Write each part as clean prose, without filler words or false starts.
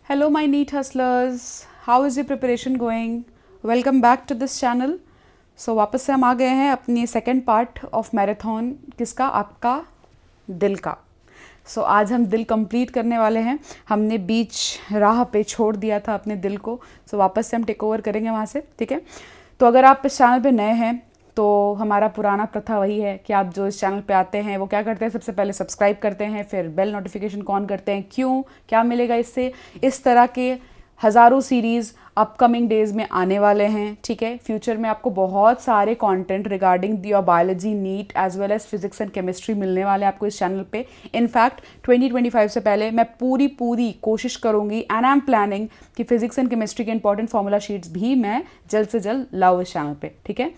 Hello, my neat hustlers. How is your preparation going? Welcome back to this channel. So वापस से हम आ गए हैं अपनी सेकेंड पार्ट ऑफ मैराथन. किसका? आपका दिल का. सो आज हम दिल कंप्लीट करने वाले हैं. हमने बीच राह पे छोड़ दिया था अपने दिल को. सो वापस से हम टेक ओवर करेंगे वहाँ से. ठीक है. तो अगर आप इस चैनल पे नए हैं तो हमारा पुराना प्रथा वही है कि आप जो इस चैनल पे आते हैं वो क्या करते हैं, सबसे पहले सब्सक्राइब करते हैं, फिर बेल नोटिफिकेशन को ऑन करते हैं. क्यों? क्या मिलेगा इससे? इस तरह के हज़ारों सीरीज़ अपकमिंग डेज़ में आने वाले हैं. ठीक है. फ्यूचर में आपको बहुत सारे content regarding your biology, NEET as well as physics and chemistry मिलने वाले हैं आपको इस चैनल पे. इनफैक्ट 2025 से पहले मैं पूरी कोशिश करूँगी एंड आई एम प्लानिंग कि फिजिक्स एंड केमिस्ट्री के इंपॉर्टेंट फॉर्मूला शीट्स भी मैं जल्द से जल्द लाऊँ इस चैनल पर. ठीक है.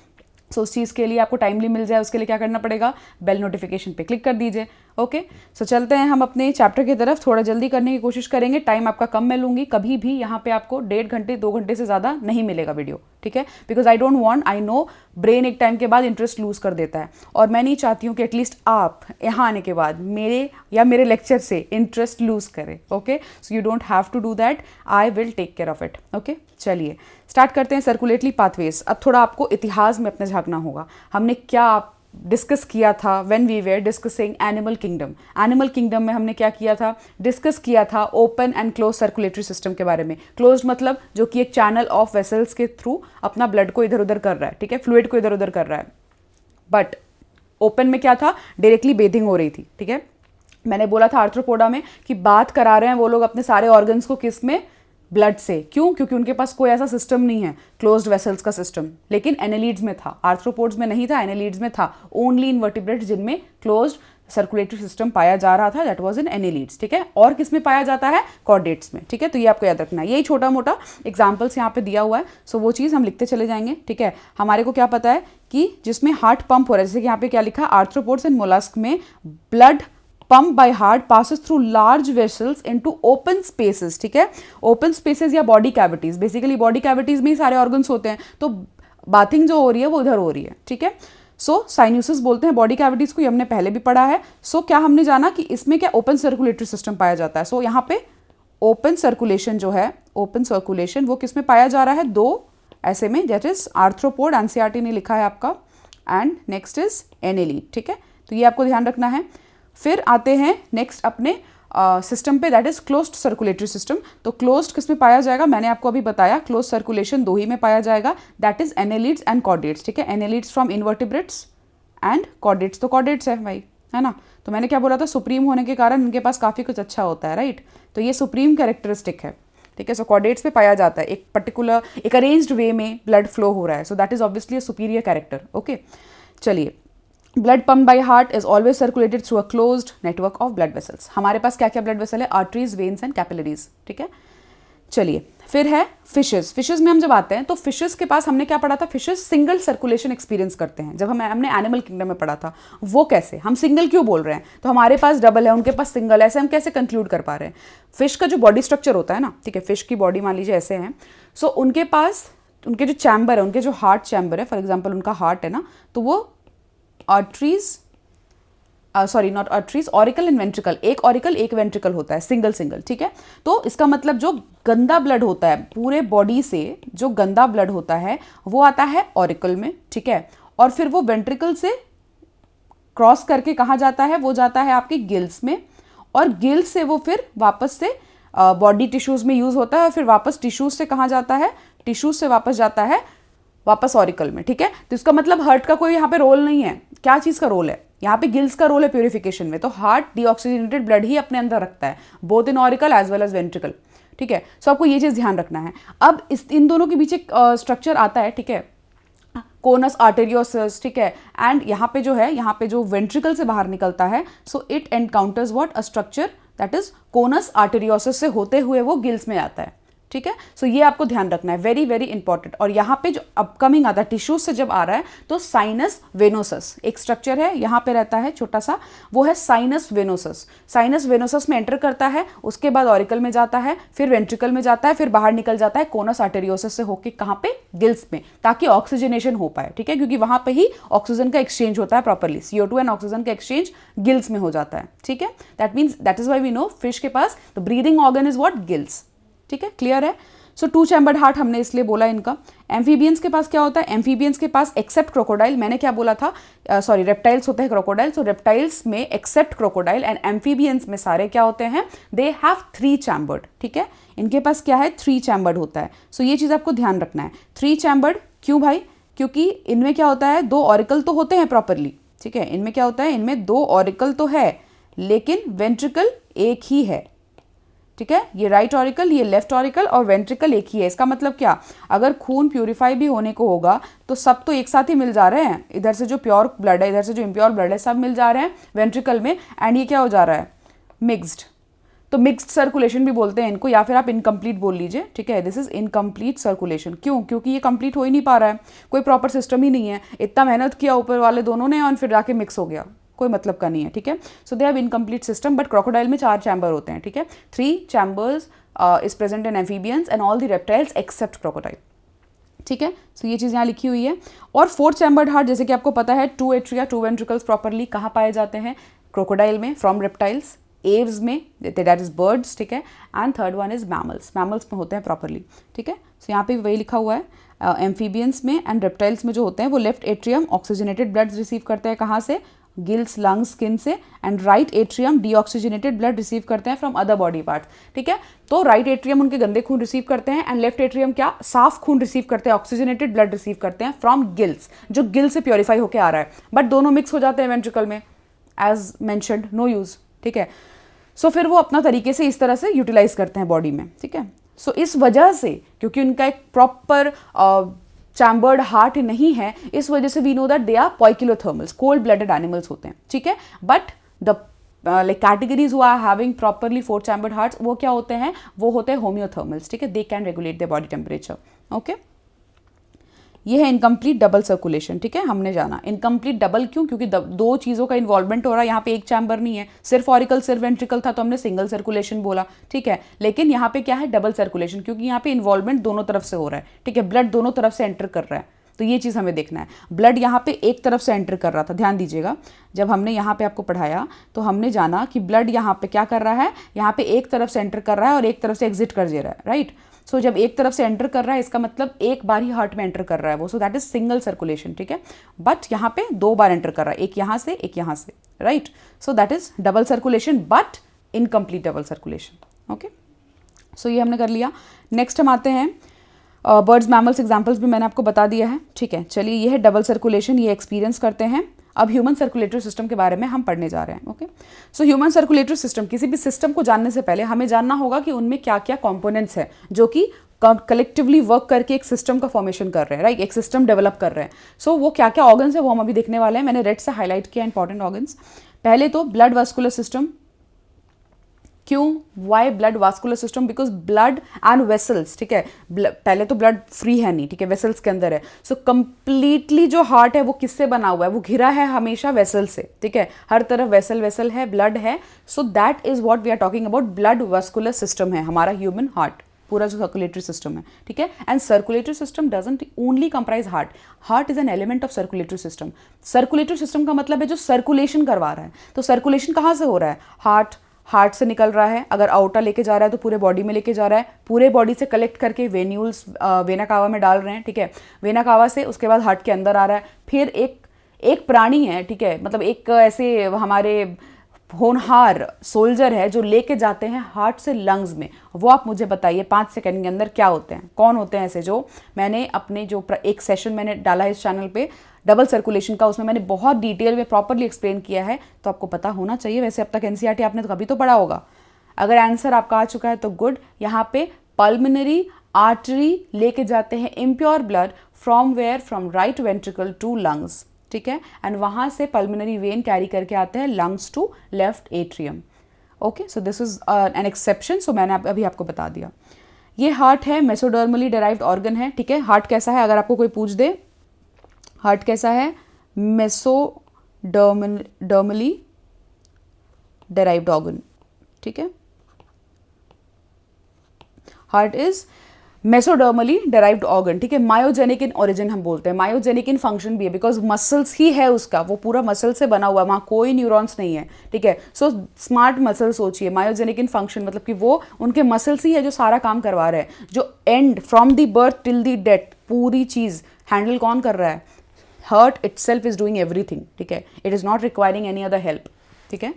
सो उस चीज़ के लिए आपको टाइमली मिल जाए उसके लिए क्या करना पड़ेगा? बेल नोटिफिकेशन पे क्लिक कर दीजिए. ओके. सो चलते हैं हम अपने चैप्टर की तरफ. थोड़ा जल्दी करने की कोशिश करेंगे. टाइम आपका कम मैं लूँगी. कभी भी यहाँ पे आपको 1.5 घंटे 2 घंटे से ज़्यादा नहीं मिलेगा वीडियो. ठीक है. Because I don't want, I know brain एक टाइम के बाद इंटरेस्ट लूज़ कर देता है और मैं नहीं चाहती हूँ कि एटलीस्ट आप यहाँ आने के बाद मेरे लेक्चर से इंटरेस्ट लूज़ करें. Okay. So you don't have to do that. I will take care of it. Okay. चलिए स्टार्ट करते हैं. Circulatory pathways. अब थोड़ा आपको इतिहास में अपने झांकना होगा. हमने क्या डिस्कस किया था when we were discussing animal kingdom. Animal kingdom में हमने क्या किया था? डिस्कस किया था open and close circulatory system के बारे में. क्लोज मतलब जो कि एक चैनल ऑफ वेसल्स के थ्रू अपना ब्लड को इधर उधर कर रहा है. ठीक है. फ्लूइड को इधर उधर कर रहा है. बट ओपन में क्या था? डायरेक्टली बेथिंग हो रही थी. ठीक है. मैंने बोला था आर्थ्रोपोडा में कि बात करा रहे हैं वो लोग अपने सारे ऑर्गन्स को किस में? ब्लड से. क्यों? क्योंकि उनके पास कोई ऐसा सिस्टम नहीं है क्लोज्ड वेसल्स का सिस्टम. लेकिन एनेलिड्स में था. आर्थ्रोपोड्स में नहीं था, एनेलिड्स में था. ओनली इनवर्टिब्रेट्स जिनमें क्लोज्ड सर्कुलेटरी सिस्टम पाया जा रहा था, दैट वाज इन एनेलिड्स. ठीक है. और किस में पाया जाता है? कॉर्डेट्स में. ठीक है. तो ये आपको याद रखना है. यही छोटा मोटा एग्जाम्पल्स यहाँ पे दिया हुआ है. सो वो चीज़ हम लिखते चले जाएंगे. ठीक है. हमारे को क्या पता है कि जिसमें हार्ट पंप हो रहा है, जैसे कि यहाँ पे क्या लिखा? आर्थ्रोपोड्स एंड मोलस्क में blood pump by heart passes through large vessels into open spaces. ठीक है. open spaces या body cavities. Basically body cavities में ही सारे organs होते हैं. तो बाथिंग जो हो रही है वो उधर हो रही है. ठीक है. सो साइनोसिस बोलते हैं बॉडी कैविटीज को. ये हमने पहले भी पढ़ा है. सो क्या हमने जाना कि इसमें क्या ओपन सर्कुलेटरी सिस्टम पाया जाता है. सो यहाँ पे ओपन सर्कुलेशन जो है, ओपन सर्कुलेशन वो किस में पाया जा रहा है? 2 ऐसे में, दैट इज आर्थ्रोपोड, एनसीईआरटी ने लिखा है आपका, एंड नेक्स्ट इज एनेलीड. ठीक है. तो ये आपको ध्यान रखना है. फिर आते हैं नेक्स्ट अपने सिस्टम पे, that is closed circulatory system. तो क्लोज्ड किस में पाया जाएगा? मैंने आपको अभी बताया क्लोज सर्कुलेशन 2 ही में पाया जाएगा, that is annelids and chordates. ठीक है. Annelids from invertebrates and chordates. तो कॉर्डेट्स है भाई, है ना. तो मैंने क्या बोला था? सुप्रीम होने के कारण इनके पास काफ़ी कुछ अच्छा होता है, राइट. तो ये सुप्रीम कैरेक्टरिस्टिक है. ठीक है. सो कॉर्डेट्स पे पाया जाता है. एक पर्टिकुलर एक अरेंज्ड वे में ब्लड फ्लो हो रहा है. So that is obviously a superior character. Okay. चलिए. Blood pump by heart is always circulated through a closed network of blood vessels. हमारे पास क्या क्या ब्लड वेसल है? Arteries, veins and capillaries. ठीक है. चलिए फिर है फिशेस. फिशेस में हम जब आते हैं तो फिशेस के पास हमने क्या पढ़ा था? फिशेस सिंगल सर्कुलेशन एक्सपीरियंस करते हैं. जब हमने एनिमल किंगडम में पढ़ा था. वो कैसे? हम सिंगल क्यों बोल रहे हैं? तो हमारे पास डबल है, उनके पास सिंगल है. ऐसे हम कैसे कंक्लूड कर पा रहे हैं? फिश का जो बॉडी स्ट्रक्चर होता है ना, ठीक है, फिश की बॉडी मान लीजिए ऐसे हैं. सो उनके पास उनके जो चैम्बर है, उनके जो हार्ट चैम्बर है, फॉर एग्जाम्पल उनका हार्ट है ना, तो वो arteries, sorry not arteries, auricle and ventricle. एक ऑरिकल एक वेंट्रिकल होता है, सिंगल. ठीक है. तो इसका मतलब जो गंदा ब्लड होता है पूरे बॉडी से, जो गंदा ब्लड होता है वो आता है ऑरिकल में. ठीक है. और फिर वो वेंट्रिकल से क्रॉस करके कहाँ जाता है? वो जाता है आपके गिल्स में, और गिल्स से वो फिर वापस से बॉडी टिश्यूज में यूज होता है, और फिर वापस टिश्यूज से कहाँ जाता है? टिश्यूज से वापस जाता है वापस ऑरिकल में. ठीक है. तो इसका मतलब हार्ट का कोई यहाँ पे रोल नहीं है. क्या चीज़ का रोल है? यहाँ पे गिल्स का रोल है प्यूरिफिकेशन में. तो हार्ट डीऑक्सीजनेटेड ब्लड ही अपने अंदर रखता है, both in auricle as well as ventricle. ठीक है. सो आपको ये चीज़ ध्यान रखना है. अब इन दोनों के बीच एक स्ट्रक्चर आता है. ठीक है. Conus arteriosus. ठीक है. एंड यहाँ पे जो है, यहाँ पे जो वेंट्रिकल से बाहर निकलता है, so it encounters what? A structure that is conus arteriosus से होते हुए वो गिल्स में आता है. ठीक है. सो ये आपको ध्यान रखना है, वेरी वेरी इंपॉर्टेंट. और यहाँ पे जो अपकमिंग आता है टिश्यूज से जब आ रहा है, तो साइनस वेनोसस एक स्ट्रक्चर है, यहाँ पे रहता है छोटा सा, वो है साइनस वेनोसस. साइनस वेनोसस में एंटर करता है, उसके बाद ऑरिकल में जाता है, फिर वेंट्रिकल में जाता है, फिर बाहर निकल जाता है कोनस आर्टेरियोसस से होके कहाँ पे? गिल्स में, ताकि ऑक्सीजनेशन हो पाए. ठीक है. क्योंकि वहाँ पे ही ऑक्सीजन का एक्सचेंज होता है प्रॉपरली. CO2 एंड ऑक्सीजन का एक्सचेंज गिल्स में हो जाता है. ठीक है. That means that is why we know fish के पास the breathing organ is what? Gills. ठीक है, क्लियर है। सो 2 चैम्बर्ड हार्ट हमने इसलिए बोला इनका। एम्फीबियंस के पास क्या होता है, एम्फीबियंस के पास एक्सेप्ट क्रोकोडाइल, मैंने क्या बोला था, सॉरी रेप्टाइल्स होते हैं क्रोकोडाइल, सो रेप्टाइल्स में एक्सेप्ट क्रोकोडाइल एंड एम्फीबियंस में सारे क्या होते हैं, दे हैव 3 चैम्बर्ड, ठीक है, इनके पास क्या है 3 चैम्बर्ड होता है। सो ये चीज़ आपको ध्यान रखना है, 3 चैम्बर्ड क्यों भाई, क्योंकि इनमें क्या होता है 2 ऑरिकल तो होते हैं प्रॉपरली, ठीक है, इनमें क्या होता है, इनमें 2 ऑरिकल तो है लेकिन वेंट्रिकल एक ही है, ठीक है, ये राइट ऑरिकल, ये लेफ्ट ऑरिकल और वेंट्रिकल एक ही है। इसका मतलब क्या, अगर खून प्यूरिफाई भी होने को होगा तो सब तो एक साथ ही मिल जा रहे हैं, इधर से जो प्योर ब्लड है, इधर से जो इम्प्योर ब्लड है, सब मिल जा रहे हैं वेंट्रिकल में, एंड ये क्या हो जा रहा है, मिक्स्ड। तो मिक्स्ड सर्कुलेशन भी बोलते हैं इनको, या फिर आप इनकम्प्लीट बोल लीजिए, ठीक है, दिस इज इनकम्प्लीट सर्कुलेशन। क्यों, क्योंकि ये कंप्लीट हो ही नहीं पा रहा है, कोई प्रॉपर सिस्टम ही नहीं है, इतना मेहनत किया ऊपर वाले दोनों ने और फिर जाके मिक्स हो गया, कोई मतलब का नहीं है, ठीक है। So they have incomplete system, but crocodile में 4 चैम्बर होते हैं, ठीक है, 3 chambers is present in amphibians and all the reptiles except crocodile, ठीक है। सो ये चीज़ यहाँ लिखी हुई है। और 4 चैम्बर्ड हार्ट, जैसे कि आपको पता है 2 एट्रिया 2 वेंट्रिकल्स प्रॉपरली कहाँ पाए जाते हैं, क्रोकोडाइल में फ्रॉम रेप्टाइल्स, एव्स में दैट इज बर्ड्स, ठीक है, and third one is mammals, mammals में होते हैं प्रॉपरली, ठीक है। सो यहाँ पे वही लिखा हुआ है, एम्फीबियंस में एंड रेप्टाइल्स में जो होते हैं वो left atrium oxygenated blood receive करते हैं, कहाँ से, गिल्स, लंग्स, स्किन से, and right atrium deoxygenated blood receive करते हैं फ्रॉम अदर बॉडी पार्ट्स, ठीक है। तो राइट एट्रियम उनके गंदे खून रिसीव करते हैं एंड लेफ्ट एट्रियम क्या, साफ खून रिसीव करते हैं, ऑक्सीजनेटेड ब्लड रिसीव करते हैं फ्रॉम गिल्स, जो गिल से प्योरीफाई होकर आ रहा है, बट दोनों मिक्स हो जाते हैं वेंट्रिकल में, एज मैंशनड, नो यूज, ठीक है। सो फिर वो अपना तरीके से इस तरह से यूटिलाइज करते हैं बॉडी में, ठीक है। सो इस वजह से, क्योंकि उनका एक प्रॉपर चैम्बर्ड हार्ट नहीं है, इस वजह से we know that they are poikilothermals, cold blooded animals होते हैं, ठीक है। But the like categories who are having properly 4 chambered hearts, वो क्या होते हैं, वो होते हैं होम्योथर्मल्स, ठीक है, they can regulate the body temperature, okay. ये है इनकम्प्लीट डबल सर्कुलेशन, ठीक है, हमने जाना इनकम्प्लीट डबल क्यों, क्योंकि 2 चीज़ों का इन्वॉल्वमेंट हो रहा है, यहाँ पे एक चैम्बर नहीं है, सिर्फ ऑरिकल सिर्फ वेंट्रिकल था तो हमने सिंगल सर्कुलेशन बोला, ठीक है, लेकिन यहाँ पे क्या है डबल सर्कुलेशन, क्योंकि यहाँ पे इन्वॉल्वमेंट दोनों तरफ से हो रहा है, ठीक है, ब्लड दोनों तरफ से एंटर कर रहा है, तो ये चीज़ हमें देखना है। ब्लड यहाँ पे एक तरफ से एंटर कर रहा था, ध्यान दीजिएगा, जब हमने यहाँ पे आपको पढ़ाया तो हमने जाना कि ब्लड यहाँ पे क्या कर रहा है, यहाँ पे एक तरफ से एंटर कर रहा है और एक तरफ से एग्जिट कर दे रहा है, राइट। सो जब एक तरफ से एंटर कर रहा है इसका मतलब एक बार ही हार्ट में एंटर कर रहा है वो, सो दैट इज सिंगल सर्कुलेशन, ठीक है। बट यहाँ पे 2 बार एंटर कर रहा है, एक यहाँ से एक यहाँ से, right. So that is double circulation but incomplete double circulation, okay. So ये हमने कर लिया। नेक्स्ट हम आते हैं बर्ड्स, मैमल्स, एग्जाम्पल्स भी मैंने आपको बता दिया है, ठीक है। चलिए ये है डबल सर्कुलेशन, ये एक्सपीरियंस करते हैं। अब ह्यूमन सर्कुलेटरी सिस्टम के बारे में हम पढ़ने जा रहे हैं, okay. So human circulatory system, किसी भी सिस्टम को जानने से पहले हमें जानना होगा कि उनमें क्या क्या कंपोनेंट्स हैं जो कि कलेक्टिवली वर्क करके एक सिस्टम का फॉर्मेशन कर रहे हैं, राइट, एक सिस्टम डेवलप कर रहे हैं। सो वो क्या क्या ऑर्गन्स है वो हम अभी देखने वाले हैं, मैंने रेड से हाईलाइट किया इंपॉर्टेंट ऑर्गन्स। पहले तो ब्लड वास्कुलर सिस्टम, क्यों, why blood vascular system, because blood and vessels, ठीक है, पहले तो ब्लड फ्री है नहीं, ठीक है, वेसल्स के अंदर है। सो कंप्लीटली जो हार्ट है वो किससे बना हुआ है, वो घिरा है हमेशा वेसल से, ठीक है, हर तरफ वेसल वेसल है, ब्लड है। So that is what we are talking about, blood vascular system है हमारा ह्यूमन हार्ट, पूरा जो सर्कुलेटरी सिस्टम है, ठीक है। And circulatory system doesn't only comprise heart, heart is an element of circulatory system. Circulatory system का मतलब है जो सर्कुलेशन करवा रहा है, तो सर्कुलेशन कहाँ से हो रहा है, हार्ट से निकल रहा है, अगर आउटा लेके जा रहा है तो पूरे बॉडी में लेके जा रहा है, पूरे बॉडी से कलेक्ट करके वेन्यूल्स वेना कावा में डाल रहे हैं, ठीक है, वेना कावा से उसके बाद हार्ट के अंदर आ रहा है। फिर एक प्राणी है, ठीक है, मतलब एक ऐसे हमारे होनहार सोल्जर है जो लेके जाते हैं हार्ट से लंग्स में, वो आप मुझे बताइए 5 सेकंड के अंदर क्या होते हैं, कौन होते हैं ऐसे, जो मैंने अपने जो एक सेशन मैंने डाला है इस चैनल पे डबल सर्कुलेशन का, उसमें मैंने बहुत डिटेल में प्रॉपरली एक्सप्लेन किया है, तो आपको पता होना चाहिए। वैसे अब तक एनसीईआरटी आपने तो कभी तो पढ़ा होगा, अगर आंसर आपका आ चुका है तो गुड। यहाँ पे पल्मोनरी आर्टरी लेके जाते हैं impure blood from where, from right ventricle to lungs, ठीक है, एंड वहाँ से पल्मोनरी वेन कैरी करके आते हैं lungs to left atrium, okay. So this is an exception, so मैंने अभी आपको बता दिया। ये हार्ट है, मेसोडर्मली डेराइव्ड ऑर्गन है, ठीक है। हार्ट कैसा है, अगर आपको कोई पूछ दे हार्ट कैसा है, मेसोडर्मली डेराइव्ड ऑर्गन, ठीक है। हार्ट इज मेसोडर्मली डेराइव्ड ऑर्गन, ठीक है। मायोजेनिक इन ओरिजिन हम बोलते हैं, मायोजेनिक इन फंक्शन भी है, बिकॉज मसल्स ही है उसका, वो पूरा मसल से बना हुआ है, वहाँ कोई न्यूरॉन्स नहीं है, ठीक है। सो स्मार्ट मसल सोचिए, मायोजेनिक इन फंक्शन मतलब कि वो उनके मसल्स ही है जो सारा काम करवा रहे हैं, जो and from the birth till the death पूरी चीज़ हैंडल कौन कर रहा है? Heart itself is doing everything, ठीक है। It is not requiring any other help, ठीक है।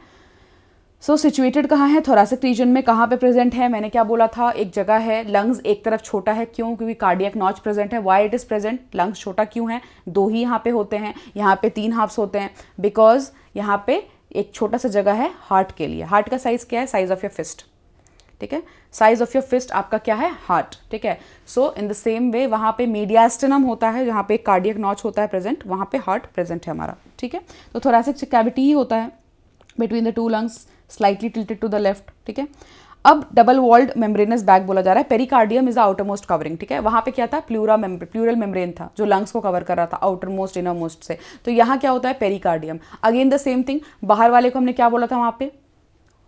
सो सिचुएटेड कहाँ है? थोरैसिक रीजन में। कहाँ पे प्रेजेंट है? मैंने क्या बोला था, एक जगह है, लंग्स एक तरफ छोटा है, क्यों? क्योंकि कार्डियक नॉच प्रेजेंट है। Why it is present? Lungs छोटा क्यों है? दो ही यहाँ पे होते हैं, यहाँ पे 3 हाफ्स होते हैं, बिकॉज यहाँ पे एक छोटा सा जगह है हार्ट के लिए। हार्ट का साइज क्या है? साइज ऑफ योर फिस्ट, ठीक है। साइज ऑफ योर फिस्ट आपका क्या है? हार्ट, ठीक है। सो इन द सेम वे वहाँ पे मीडियास्टिनम होता है, जहाँ पे एक कार्डियक नॉच होता है प्रेजेंट, वहाँ पे हार्ट प्रेजेंट है हमारा, ठीक है। तो थोरैसिक कैविटी ही होता है between the 2 lungs, slightly tilted to the left, ठीक है। अब डबल वॉल्ड मेम्ब्रेनस बैग बोला जा रहा है। Pericardium is the outer most covering, ठीक है। वहाँ पे क्या था? प्लूरल मेम्ब्रेन था जो लंग्स को कवर कर रहा था आउटर मोस्ट इनर मोस्ट से। तो यहाँ क्या होता है? Pericardium. Again the same thing, बाहर वाले को हमने क्या बोला था वहाँ पे?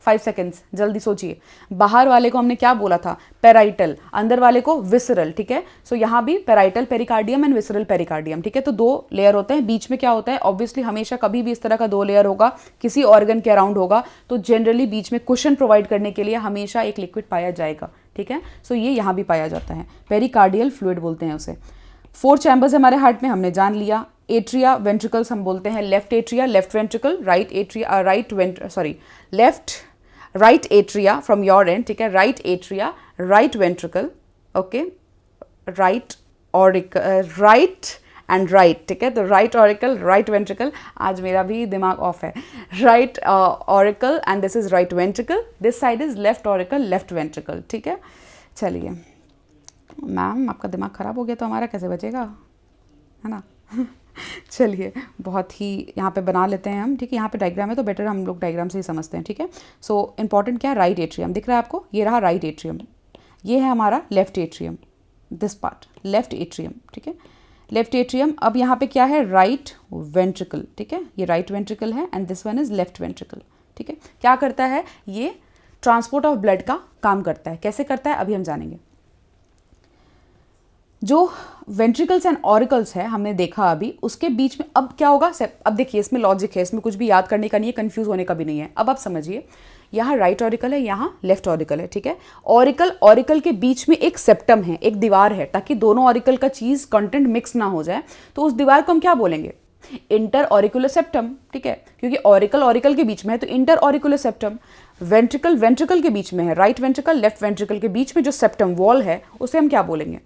5 सेकेंड्स, जल्दी सोचिए। बाहर वाले को हमने क्या बोला था? पेराइटल। अंदर वाले को विसरल, ठीक है। सो यहाँ भी parietal pericardium and visceral pericardium, ठीक है। तो 2 लेयर होते हैं। बीच में क्या होता है? ऑब्वियसली हमेशा कभी भी इस तरह का 2 लेयर होगा, किसी ऑर्गन के अराउंड होगा, तो जनरली बीच में कुशन प्रोवाइड करने के लिए हमेशा एक लिक्विड पाया जाएगा, ठीक है। सो ये यहाँ भी पाया जाता है, पेरिकार्डियल फ्लूइड बोलते हैं उसे। 4 चैम्बर्स हमारे हार्ट में, हमने जान लिया। एट्रिया वेंट्रिकल्स हम बोलते हैं, left atria, left ventricle, right atria, right atria from your end, ठीक है। Right atria, right ventricle, okay, right auricle, right and right, ठीक है। तो राइट ऑरिकल, राइट वेंट्रिकल, आज मेरा भी दिमाग ऑफ है। Right auricle and this is right ventricle, this side is left auricle, left ventricle, ठीक है। चलिए मैम, आपका दिमाग खराब हो गया तो हमारा कैसे बचेगा, है ना। चलिए बहुत ही यहाँ पे बना लेते हैं हम, ठीक है। यहाँ पे डायग्राम है तो बेटर हम लोग डायग्राम से ही समझते हैं, ठीक है। सो इंपॉर्टेंट क्या है? राइट एट्रियम दिख रहा है आपको, ये रहा राइट एट्रियम, ये है हमारा left atrium, this part left atrium, ठीक है। Left atrium. अब यहाँ पे क्या है? राइट वेंट्रिकल, ठीक है। ये राइट वेंट्रिकल है and this one is left ventricle, ठीक है। क्या करता है? ये ट्रांसपोर्ट ऑफ ब्लड का काम करता है। कैसे करता है अभी हम जानेंगे। जो वेंट्रिकल्स एंड ऑरिकल्स है हमने देखा अभी, उसके बीच में अब क्या होगा? अब देखिए इसमें लॉजिक है, इसमें कुछ भी याद करने का नहीं है, कंफ्यूज होने का भी नहीं है। अब आप समझिए, यहाँ राइट ऑरिकल है, यहाँ लेफ्ट ऑरिकल है, ठीक है। ऑरिकल के बीच में एक सेप्टम है, एक दीवार है, ताकि दोनों ऑरिकल का चीज कंटेंट मिक्स ना हो जाए। तो उस दीवार को हम क्या बोलेंगे? इंटर ऑरिकुलर सेप्टम, ठीक है। क्योंकि ऑरिकल के बीच में है तो इंटर ऑरिकुलर सेप्टम। वेंट्रिकल के बीच में है, राइट वेंट्रिकल लेफ्ट वेंट्रिकल के बीच में जो सेप्टम वॉल है उसे हम क्या बोलेंगे?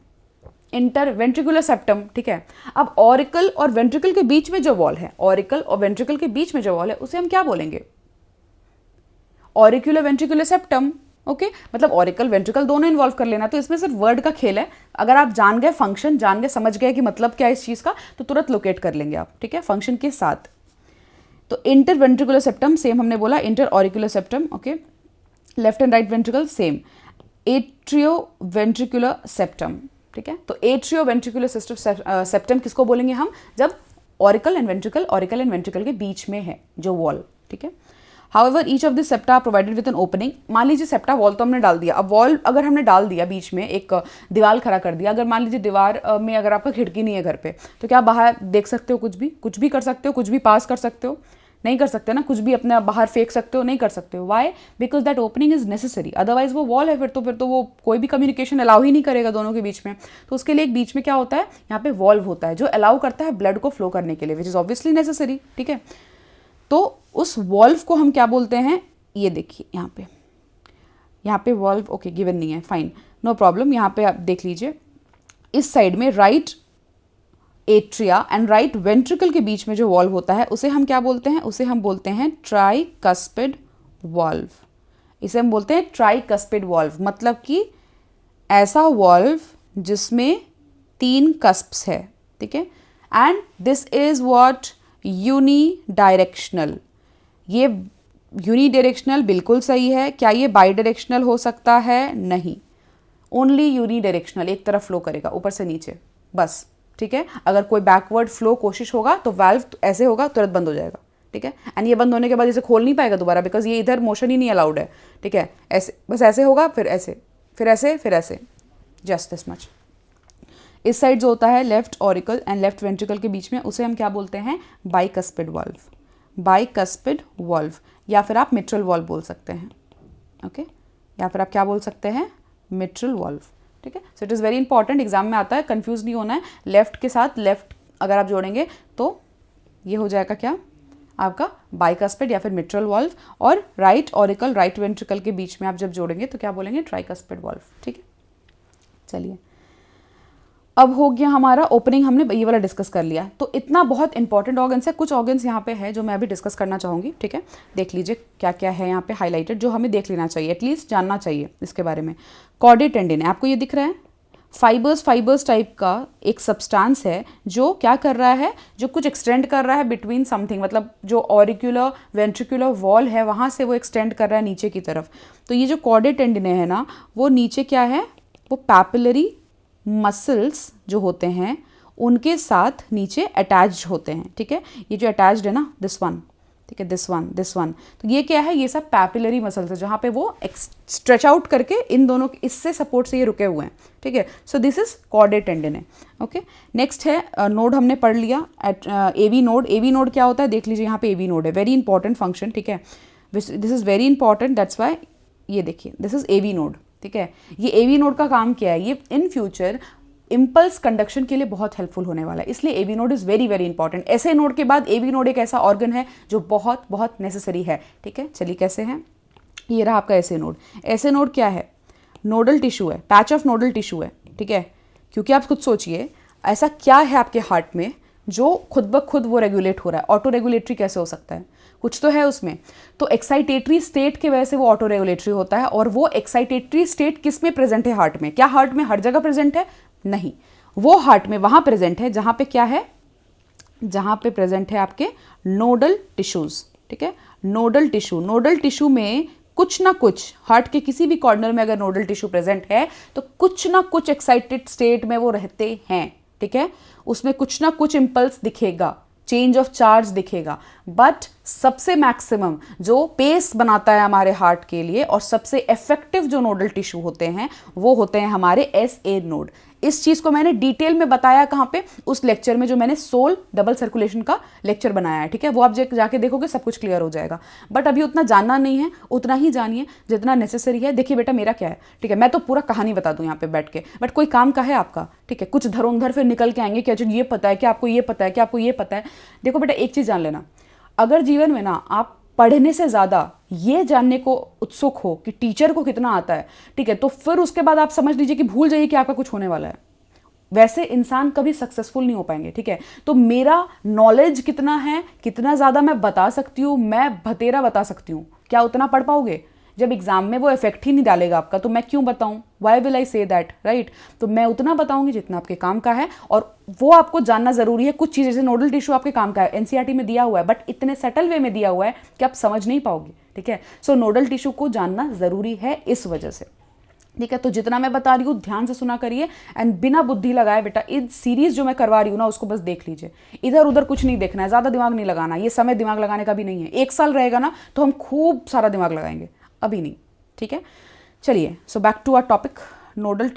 इंटर वेंट्रिकुलर सेप्टम, ठीक है। अब ऑरिकल और वेंट्रिकल के बीच में जो वॉल है, ऑरिकल और वेंट्रिकल के बीच में जो वॉल है उसे हम क्या बोलेंगे? Auricular ventricular septum, okay. मतलब ऑरिकल वेंट्रिकल दोनों इन्वॉल्व कर लेना। तो इसमें सिर्फ वर्ड का खेल है, अगर आप जान गए फंक्शन, जान गए, समझ गए कि मतलब क्या है इस चीज का, तो तुरंत लोकेट कर लेंगे आप, ठीक है, फंक्शन के साथ। तो इंटर वेंट्रिकुलर सेप्टम सेम हमने बोला, inter auricular septum, okay. Left and right ventricle same. Atrio ventricular septum, ठीक है। तो एट्रियो वेंट्रिकुलर सेप्टम किसको बोलेंगे हम? जब ऑरिकल एंड वेंट्रिकल के बीच में है जो वॉल, ठीक है। However each of this septa provided with an opening. मान लीजिए सेप्टा वॉल तो हमने डाल दिया, अब वॉल अगर हमने डाल दिया बीच में, एक दीवार खड़ा कर दिया, अगर मान लीजिए दीवार में अगर आपका खिड़की नहीं है घर पे, तो क्या बाहर देख सकते हो? कुछ भी कर सकते हो, कुछ भी पास कर सकते हो? नहीं कर सकते ना। कुछ भी अपना बाहर फेंक सकते हो? नहीं कर सकते हो। Why? Because that opening is necessary, otherwise वो वॉल है, फिर तो वो कोई भी कम्युनिकेशन अलाउ ही नहीं करेगा दोनों के बीच में। तो उसके लिए एक बीच में क्या होता है? यहाँ पे वॉल्व होता है जो अलाउ करता है ब्लड को फ्लो करने के लिए, विच इज ऑब्वियसली नेसेसरी, ठीक है। तो उस वॉल्व को हम क्या बोलते हैं? ये देखिए यहाँ पे वॉल्व, ओके, गिवन नहीं है, फाइन, नो प्रॉब्लम। यहाँ पे आप देख लीजिए, इस साइड में right atria and right ventricle के बीच में जो वॉल्व होता है उसे हम क्या बोलते हैं? उसे हम बोलते हैं ट्राइकस्पिड वॉल्व। इसे हम बोलते हैं ट्राइकस्पिड वॉल्व, मतलब कि ऐसा वॉल्व जिसमें 3 कस्प्स है, ठीक है। And this is what? Unidirectional. ये यूनी डायरेक्शनल बिल्कुल सही है। क्या ये बाई डायरेक्शनल हो सकता है? नहीं, ओनली यूनी डायरेक्शनल, एक तरफ फ्लो करेगा ऊपर से नीचे, बस, ठीक है। अगर कोई बैकवर्ड फ्लो कोशिश होगा तो वाल्व ऐसे होगा, तुरंत बंद हो जाएगा, ठीक है। एंड ये बंद होने के बाद इसे खोल नहीं पाएगा दोबारा, बिकॉज ये इधर मोशन ही नहीं अलाउड है, ठीक है। ऐसे, बस ऐसे होगा, फिर ऐसे, फिर ऐसे, फिर ऐसे, जस्ट दिस मच। इस साइड जो होता है left auricle and left ventricle के बीच में, उसे हम क्या बोलते हैं? बाइकस्पिड वाल्व, बाइकस्पिड वाल्व, या फिर आप मिट्रल वाल्व बोल सकते हैं, ओके, या फिर आप क्या बोल सकते हैं? मिट्रल वाल्व, ठीक है। So it is very important, exam में आता है, कंफ्यूज नहीं होना है। लेफ्ट के साथ लेफ्ट अगर आप जोड़ेंगे तो ये हो जाएगा क्या? आपका बाइकस्पिड या फिर मिट्रल वाल्व, और राइट ऑरिकल राइट वेंट्रिकल के बीच में आप जब जोड़ेंगे तो क्या बोलेंगे? ट्राइकस्पिड वाल्व, ठीक है। चलिए, अब हो गया हमारा ओपनिंग, हमने ये वाला डिस्कस कर लिया। तो इतना बहुत इंपॉर्टेंट ऑर्गन्स है, कुछ ऑर्गन्स यहाँ पे है जो मैं अभी डिस्कस करना चाहूँगी, ठीक है। देख लीजिए क्या क्या है यहाँ पे हाईलाइटेड, जो हमें देख लेना चाहिए, एटलीस्ट जानना चाहिए इसके बारे में। कॉर्डेट टेंडिन है, आपको ये दिख रहा है, फाइबर्स टाइप का एक सब्सटेंस है जो क्या कर रहा है? जो कुछ एक्सटेंड कर रहा है बिटवीन समथिंग, मतलब जो ऑरिक्यूलर वेंट्रिकुलर वॉल है वहाँ से वो एक्सटेंड कर रहा है नीचे की तरफ। तो ये जो कॉर्डेट टेंडिन है ना, वो नीचे क्या है? वो पैपिलरी मसल्स जो होते हैं उनके साथ नीचे अटैच्ड होते हैं, ठीक है। ये जो अटैच्ड है ना, दिस वन, ठीक है, दिस वन, तो ये क्या है? ये सब पैपिलरी मसल्स है जहाँ पे वो स्ट्रेच आउट करके इन दोनों इससे सपोर्ट से ये रुके हुए हैं, ठीक है। सो दिस इज कॉर्डेट टेंडिन है, ओके। नेक्स्ट है नोड, हमने पढ़ लिया एवी नोड। एवी नोड क्या होता है? देख लीजिए यहाँ पे एवी नोड है, वेरी इंपॉर्टेंट फंक्शन, ठीक है। This is very important, that's why ये देखिए दिस इज एवी नोड, ठीक है। ये एवी नोड का काम क्या है? ये इन फ्यूचर इम्पल्स कंडक्शन के लिए बहुत हेल्पफुल होने वाला है, इसलिए AV node is very very important. ऐसे नोड के बाद एवी नोड एक ऐसा ऑर्गन है जो बहुत बहुत नेसेसरी है, ठीक है। चलिए कैसे हैं? ये रहा आपका ऐसे नोड। ऐसे नोड क्या है? नोडल टिश्यू है, पैच ऑफ नोडल टिश्यू है, ठीक है। क्योंकि आप खुद सोचिए ऐसा क्या है आपके हार्ट में जो खुद ब खुद वो रेगुलेट हो रहा है? ऑटो रेगुलेटरी कैसे हो सकता है? कुछ तो है उसमें। तो एक्साइटेटरी स्टेट की वजह से वो ऑटो रेगुलेटरी होता है, और वो एक्साइटेटरी स्टेट किस में प्रेजेंट है? हार्ट में। क्या हार्ट में हर जगह प्रेजेंट है? नहीं, वो हार्ट में वहां प्रेजेंट है जहां पे क्या है? जहां पे प्रेजेंट है आपके नोडल टिश्यूज, ठीक है। नोडल टिश्यू में कुछ ना कुछ, हार्ट के किसी भी कॉर्नर में अगर नोडल टिश्यू प्रेजेंट है तो कुछ ना कुछ एक्साइटेड स्टेट में वो रहते हैं, ठीक है। उसमें कुछ ना कुछ इंपल्स दिखेगा, चेंज ऑफ चार्ज दिखेगा, बट सबसे मैक्सिमम जो पेस बनाता है हमारे हार्ट के लिए और सबसे इफेक्टिव जो नोडल टिश्यू होते हैं वो होते हैं हमारे एसए नोड। इस चीज़ को मैंने डिटेल में बताया कहाँ पे? उस लेक्चर में जो मैंने सोल डबल सर्कुलेशन का लेक्चर बनाया है, ठीक है। वो आप जाके देखोगे सब कुछ क्लियर हो जाएगा, बट अभी उतना जानना नहीं है, उतना ही जानिए जितना नेसेसरी है। देखिए बेटा मेरा क्या है, ठीक है, मैं तो पूरा कहानी बता दूँ यहाँ पे बैठ के, बट कोई काम का है आपका, ठीक है। कुछ धरोंधर फिर निकल के आएंगे, क्या ये पता है, क्या आपको ये पता है, क्या आपको ये पता है। देखो बेटा एक चीज़ जान लेना, अगर जीवन में ना आप पढ़ने से ज़्यादा ये जानने को उत्सुक हो कि टीचर को कितना आता है, ठीक है, तो फिर उसके बाद आप समझ लीजिए कि भूल जाइए कि आपका कुछ होने वाला है। वैसे इंसान कभी सक्सेसफुल नहीं हो पाएंगे, ठीक है। तो मेरा नॉलेज कितना है, कितना ज़्यादा मैं बता सकती हूँ, मैं भतेरा बता सकती हूँ, क्या उतना पढ़ पाओगे? जब एग्जाम में वो इफेक्ट ही नहीं डालेगा आपका तो मैं क्यों बताऊं? Y will I say that, right. तो मैं उतना बताऊंगी जितना आपके काम का है, और वो आपको जानना जरूरी है। कुछ चीज़ें जैसे नोडल टिश्यू आपके काम का है, एनसीईआरटी में दिया हुआ है, बट इतने सेटल वे में दिया हुआ है कि आप समझ नहीं पाओगे, ठीक है। सो नोडल टिश्यू को जानना जरूरी है इस वजह से, ठीक है। तो जितना मैं बता रही हूँ ध्यान से सुना करिए, एंड बिना बुद्धि लगाए बेटा इस सीरीज जो मैं करवा रही हूँ ना उसको बस देख लीजिए, इधर उधर कुछ नहीं देखना है, ज़्यादा दिमाग नहीं लगाना, ये समय दिमाग लगाने का भी नहीं है। 1 साल रहेगा ना तो हम खूब सारा दिमाग लगाएंगे, अभी नहीं, ठीक है। चलिए, so back to our topic, nodal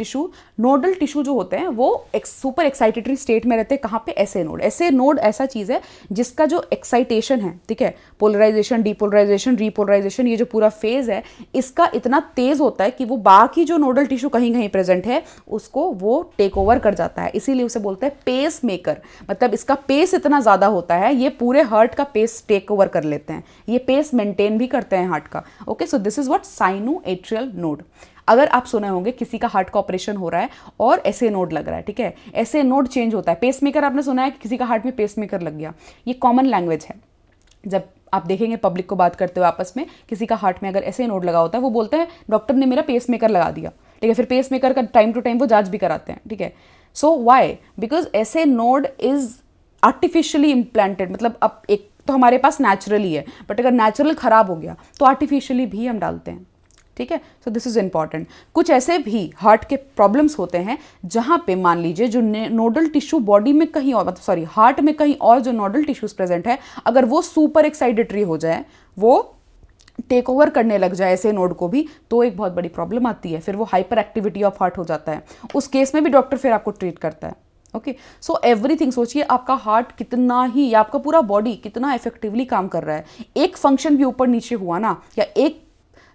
tissue जो होते हैं वो एक सुपर एक्साइटेटरी स्टेट में रहते हैं। कहाँ पे? ऐसे नोड ऐसा चीज़ है जिसका जो एक्साइटेशन है, ठीक है, पोलराइजेशन, डीपोलराइजेशन, रीपोलराइजेशन, ये जो पूरा फेज है इसका इतना तेज होता है कि वो बाकी जो नोडल टिश्यू कहीं कहीं प्रेजेंट है उसको वो टेक ओवर कर जाता है। इसीलिए उसे बोलते हैं पेस मेकर, मतलब इसका पेस इतना ज़्यादा होता है, ये पूरे हार्ट का पेस टेक ओवर कर लेते हैं, ये पेस मेंटेन भी करते हैं हार्ट का। Okay, so this is what sinoatrial node. अगर आप सुने होंगे किसी का हार्ट का ऑपरेशन हो रहा है और ऐसे नोड लग रहा है, ठीक है, ऐसे नोड चेंज होता है। पेसमेकर आपने सुना है कि किसी का हार्ट में पेसमेकर लग गया, ये कॉमन लैंग्वेज है। जब आप देखेंगे पब्लिक को बात करते हुए आपस में, किसी का हार्ट में अगर ऐसे नोड लगा होता है वो बोलते हैं डॉक्टर ने मेरा पेसमेकर लगा दिया, ठीक है। फिर पेसमेकर का टाइम टू टाइम वो जांच भी कराते हैं, ठीक है। So why? बिकॉज ऐसे नोड इज आर्टिफिशियली इम्प्लांटेड, मतलब अब एक तो हमारे पास नेचुरली है, बट अगर नेचुरल खराब हो गया तो आर्टिफिशियली भी हम डालते हैं, ठीक है। सो दिस इज इंपॉर्टेंट। कुछ ऐसे भी हार्ट के प्रॉब्लम्स होते हैं जहां पे मान लीजिए जो नोडल टिश्यू बॉडी में कहीं और, मतलब सॉरी हार्ट में कहीं और जो नोडल टिश्यूज प्रेजेंट है, अगर वो सुपर एक्साइटेटरी हो जाए, वो टेक ओवर करने लग जाए ऐसे नोड को भी, तो एक बहुत बड़ी प्रॉब्लम आती है, फिर वो हाइपर एक्टिविटी ऑफ हार्ट हो जाता है। उस केस में भी डॉक्टर फिर आपको ट्रीट करता है। ओके, सो एवरीथिंग, सोचिए आपका हार्ट कितना ही या आपका पूरा बॉडी कितना इफेक्टिवली काम कर रहा है। एक फंक्शन भी ऊपर नीचे हुआ ना, या एक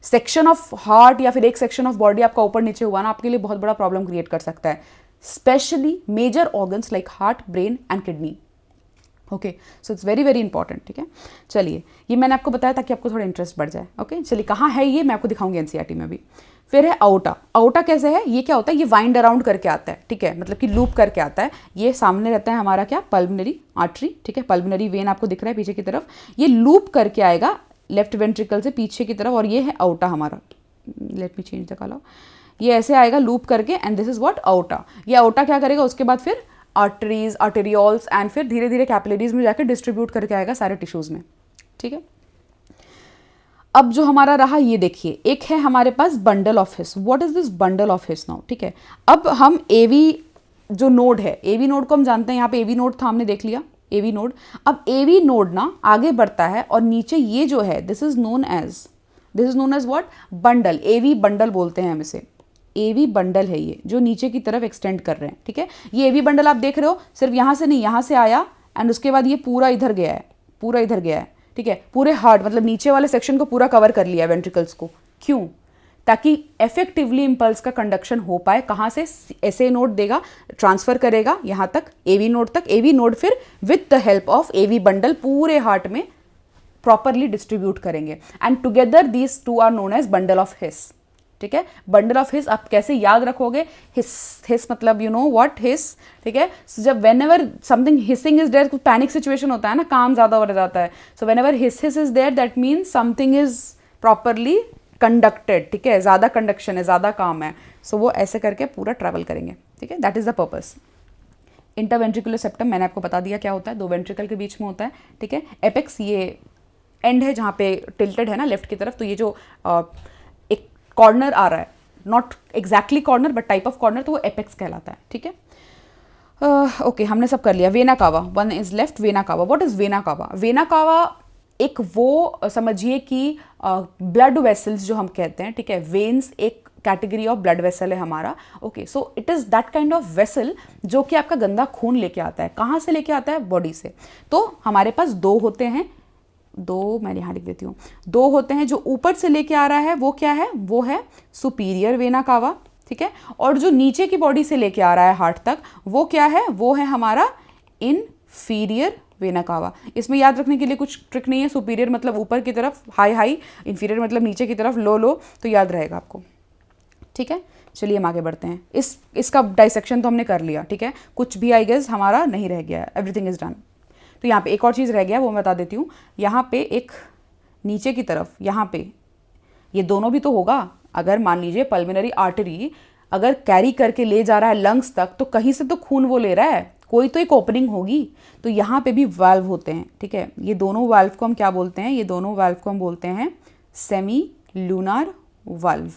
सेक्शन ऑफ हार्ट या फिर एक सेक्शन ऑफ बॉडी आपका ऊपर नीचे हुआ ना, आपके लिए बहुत बड़ा प्रॉब्लम क्रिएट कर सकता है, specially major organs like heart, brain and kidney. Okay, so it's very very important. ठीक है, चलिए ये मैंने आपको बताया ताकि आपको थोड़ा इंटरेस्ट बढ़ जाए। ओके, चलिए कहाँ है ये मैं आपको दिखाऊंगी एनसीईआरटी में भी। फिर है आउटा। आउटा कैसे है, ये क्या होता है, ये वाइंड अराउंड करके आता है। ठीक है, मतलब कि लूप करके आता है। ये सामने रहता है हमारा क्या, पल्मनरी आर्टरी। ठीक है, पल्मनरी वेन आपको दिख रहा है पीछे की तरफ, ये लूप करके आएगा लेफ्ट वेंट्रिकल से पीछे की तरफ, और ये है आउटा हमारा। Let me change the colour. ये ऐसे आएगा लूप करके, and this is what outta. ये आउटा क्या करेगा, उसके बाद फिर आर्टरीज, आर्टेरियोल्स एंड फिर धीरे धीरे कैपिलरीज में जाकर डिस्ट्रीब्यूट करके आएगा सारे टिश्यूज में। ठीक है, अब जो हमारा रहा ये देखिए, एक है हमारे पास bundle of His. What is this bundle of His now? ठीक है, अब हम एवी जो नोड है, एवी नोड को हम जानते हैं, यहाँ पे एवी नोड था, हमने देख लिया एवी नोड। अब एवी नोड ना आगे बढ़ता है और नीचे ये जो है this is known as what, bundle. AV bundle बोलते हैं हम इसे, एवी बंडल है ये जो नीचे की तरफ एक्सटेंड कर रहे हैं। ठीक है, ये एवी बंडल आप देख रहे हो, सिर्फ यहाँ से नहीं, यहाँ से आया एंड उसके बाद ये पूरा इधर गया है, पूरा इधर गया है। ठीक है, पूरे हार्ट मतलब नीचे वाले सेक्शन को पूरा कवर कर लिया है वेंट्रिकल्स को। क्यों? ताकि इफेक्टिवली इंपल्स का कंडक्शन हो पाए। कहाँ से? एसए नोड देगा, ट्रांसफर करेगा यहाँ तक, एवी नोड तक, एवी नोड फिर with the help of AV bundle पूरे हार्ट में प्रॉपरली डिस्ट्रीब्यूट करेंगे, and together these two are known as bundle of His. ठीक है, बंडल ऑफ हिस आप कैसे याद रखोगे? हिस मतलब यू नो व्हाट हिस। ठीक है, so जब whenever something hissing is there, कुछ पैनिक सिचुएशन होता है ना, काम ज्यादा हो जाता है, so whenever His is there that means something is properly conducted. ठीक है, ज्यादा कंडक्शन है, ज्यादा काम है, सो वो ऐसे करके पूरा ट्रैवल करेंगे। ठीक है, that is the purpose. Interventricular septum मैंने आपको बता दिया क्या होता है, दो वेंट्रिकल के बीच में होता है। ठीक है, एपेक्स ये एंड है जहाँ पे टिल्टेड है ना लेफ्ट की तरफ, तो ये जो एक कॉर्नर आ रहा है, not exactly corner but type of corner, तो वो एपेक्स कहलाता है। ठीक है, ओके हमने सब कर लिया। Vena cava, one is left. Vena cava, what is vena cava? Vena cava एक वो समझिए कि ब्लड वेसल्स जो हम कहते हैं। ठीक है, वेन्स एक कैटेगरी ऑफ ब्लड वेसल है हमारा। Okay, so it is that kind of vessel जो कि आपका गंदा खून लेके आता है। कहाँ से लेके आता है? बॉडी से। तो हमारे पास दो होते हैं, दो मैं यहाँ लिख देती हूँ, दो होते हैं। जो ऊपर से लेके आ रहा है वो क्या है? वो है सुपीरियर वेना कावा। ठीक है, और जो नीचे की बॉडी से लेके आ रहा है हार्ट तक, वो क्या है? वो है हमारा इनफीरियर वेना कावा। इसमें याद रखने के लिए कुछ ट्रिक नहीं है। सुपीरियर मतलब ऊपर की तरफ हाई हाई, इन्फीरियर मतलब नीचे की तरफ लो लो, तो याद रहेगा आपको। ठीक है, चलिए हम आगे बढ़ते हैं। इसका डाइसेक्शन तो हमने कर लिया। ठीक है, कुछ भी आई गेस हमारा नहीं रह गया है, एवरीथिंग इज डन। तो यहाँ पे एक और चीज़ रह गया, वो मैं बता देती हूँ। यहाँ पे एक नीचे की तरफ, यहाँ पे ये दोनों भी तो होगा। अगर मान लीजिए पल्मोनरी आर्टरी अगर कैरी करके ले जा रहा है लंग्स तक, तो कहीं से तो खून वो ले रहा है, कोई तो एक ओपनिंग होगी। तो यहाँ पे भी वाल्व होते हैं। ठीक है, ये दोनों वाल्व को हम क्या बोलते हैं? ये दोनों वाल्व को हम बोलते हैं सेमी लूनार वाल्व।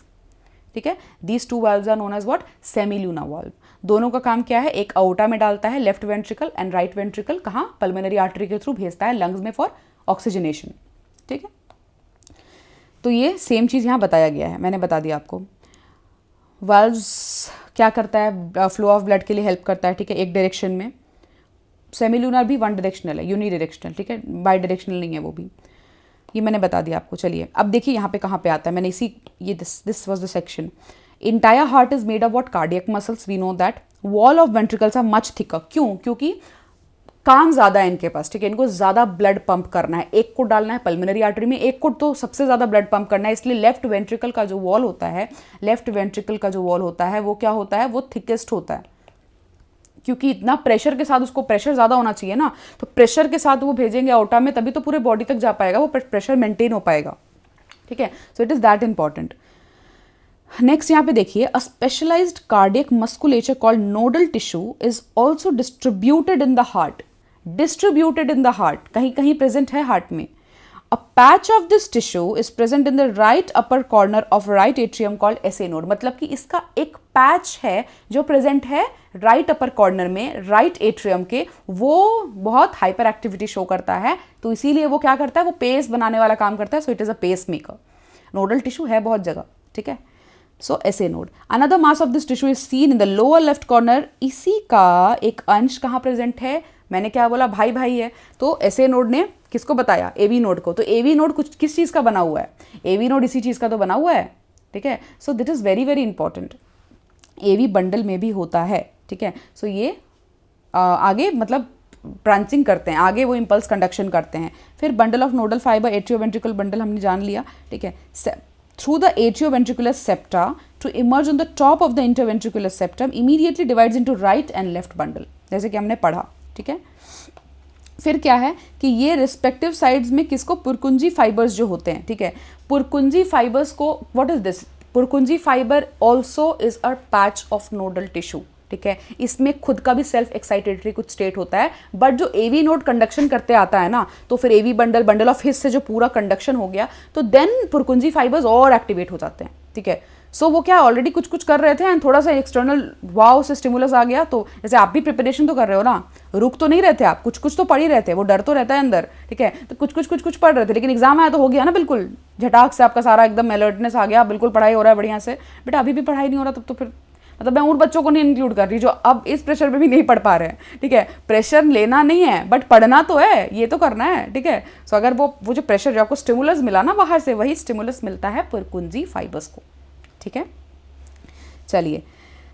ठीक है, these two valves are known as what? Semi lunar valve. दोनों का काम क्या है? एक आउटा में डालता है left ventricle, and right ventricle कहाँ? पल्मोनरी आर्टरी के थ्रू भेजता है लंग्स में फॉर ऑक्सीजनेशन। ठीक है, तो ये सेम चीज़ यहाँ बताया गया है, मैंने बता दिया आपको। वाल्व्स क्या करता है? फ्लो ऑफ ब्लड के लिए हेल्प करता है। ठीक है, एक डायरेक्शन में। सेमीलूनर भी वन डायरेक्शनल है, यूनी डायरेक्शनल। ठीक है, बाई डायरेक्शनल नहीं है वो भी, ये मैंने बता दिया आपको। चलिए अब देखिए यहाँ पे कहाँ पे आता है। मैंने ये this was the section. Entire heart is made of what? Cardiac muscles. We know that wall of ventricles are much thicker. क्यों? क्योंकि काम ज़्यादा है इनके पास। ठीक है, इनको ज़्यादा ब्लड पंप करना है, एक को डालना है पल्मोनरी आर्टरी में, एक को तो सबसे ज़्यादा ब्लड पंप करना है। इसलिए लेफ्ट वेंट्रिकल का जो वॉल होता है, वो क्या होता है? वो थिकेस्ट होता है, क्योंकि इतना प्रेशर के साथ, उसको प्रेशर ज़्यादा होना चाहिए ना, तो प्रेशर के साथ वो भेजेंगे आउटा में, तभी तो पूरे बॉडी तक जा पाएगा, वो प्रेशर मेंटेन हो पाएगा। ठीक है, so it is that important. Next यहाँ पे देखिए, a specialised cardiac musculature called nodal tissue is also distributed in the heart. Distributed in the heart, कहीं कहीं प्रेजेंट है हार्ट में। A patch of this tissue is present in the right upper corner of right atrium called SA node. मतलब कि इसका एक patch है जो प्रेजेंट है राइट अपर कॉर्नर में राइट एट्रियम के, वो बहुत हाइपर एक्टिविटी शो करता है, तो इसीलिए वो क्या करता है, वो पेस बनाने वाला काम करता है. So it is a pacemaker. Nodal tissue है बहुत जगह, ठीक है. So SA node. Another mass of this tissue is seen in the lower left corner. इसी का एक अंश कहाँ प्रेजेंट है, मैंने क्या बोला, भाई भाई है. तो SA नोड ने किसको बताया, AV नोड को. तो AV नोड कुछ किस चीज़ का बना हुआ है, AV नोड इसी चीज़ का तो बना हुआ है, ठीक है. So that is very very important. AV bundle में भी होता है, ठीक है. सो ये आगे मतलब ब्रांचिंग करते हैं, आगे वो इम्पल्स कंडक्शन करते हैं. फिर bundle of nodal fiber, atrioventricular bundle हमने जान लिया, ठीक है. Through the atrioventricular septa to emerge on the top of the interventricular septum immediately divides into right and left bundle, जैसे कि हमने पढ़ा, ठीक है. फिर क्या है कि ये रिस्पेक्टिव साइड्स में किसको, पुरकुंजी फाइबर्स जो होते हैं, ठीक है. पुरकुंजी फाइबर्स को, what is this, Purkinje fibre also is a patch of nodal tissue, ठीक है. इसमें खुद का भी सेल्फ एक्साइटेटरी कुछ स्टेट होता है, बट जो AV नोड कंडक्शन करते आता है ना, तो फिर AV बंडल, बंडल ऑफ हिस से जो पूरा कंडक्शन हो गया, तो देन पुरकुंजी फाइबर्स और एक्टिवेट हो जाते हैं, ठीक है. सो वो क्या ऑलरेडी कुछ कुछ कर रहे थे एंड थोड़ा सा एक्सटर्नल वाव से स्टिमुलस आ गया, तो जैसे आप भी प्रिपरेशन तो कर रहे हो ना, रुक तो नहीं रहते आप, कुछ कुछ तो पढ़ ही रहते, वो डर तो रहता है अंदर, ठीक है. तो कुछ कुछ पढ़ रहे थे, लेकिन एग्जाम आया तो हो गया ना बिल्कुल झटाक से, आपका सारा एकदम अलर्टनेस आ गया, बिल्कुल पढ़ाई हो रहा है बढ़िया से. बेटा अभी भी पढ़ाई नहीं हो रहा तब तो फिर मतलब मैं उन बच्चों को नहीं इंक्लूड कर रही जो अब इस प्रेशर पे भी नहीं पढ़ पा रहे हैं, ठीक है. प्रेशर लेना नहीं है बट पढ़ना तो है, ये तो करना है, ठीक है. सो अगर वो जो प्रेशर जो आपको स्टिमुलस मिला ना बाहर से, वही स्टिमुलस मिलता है पुरकुंजी फाइबर्स को, ठीक है. चलिए,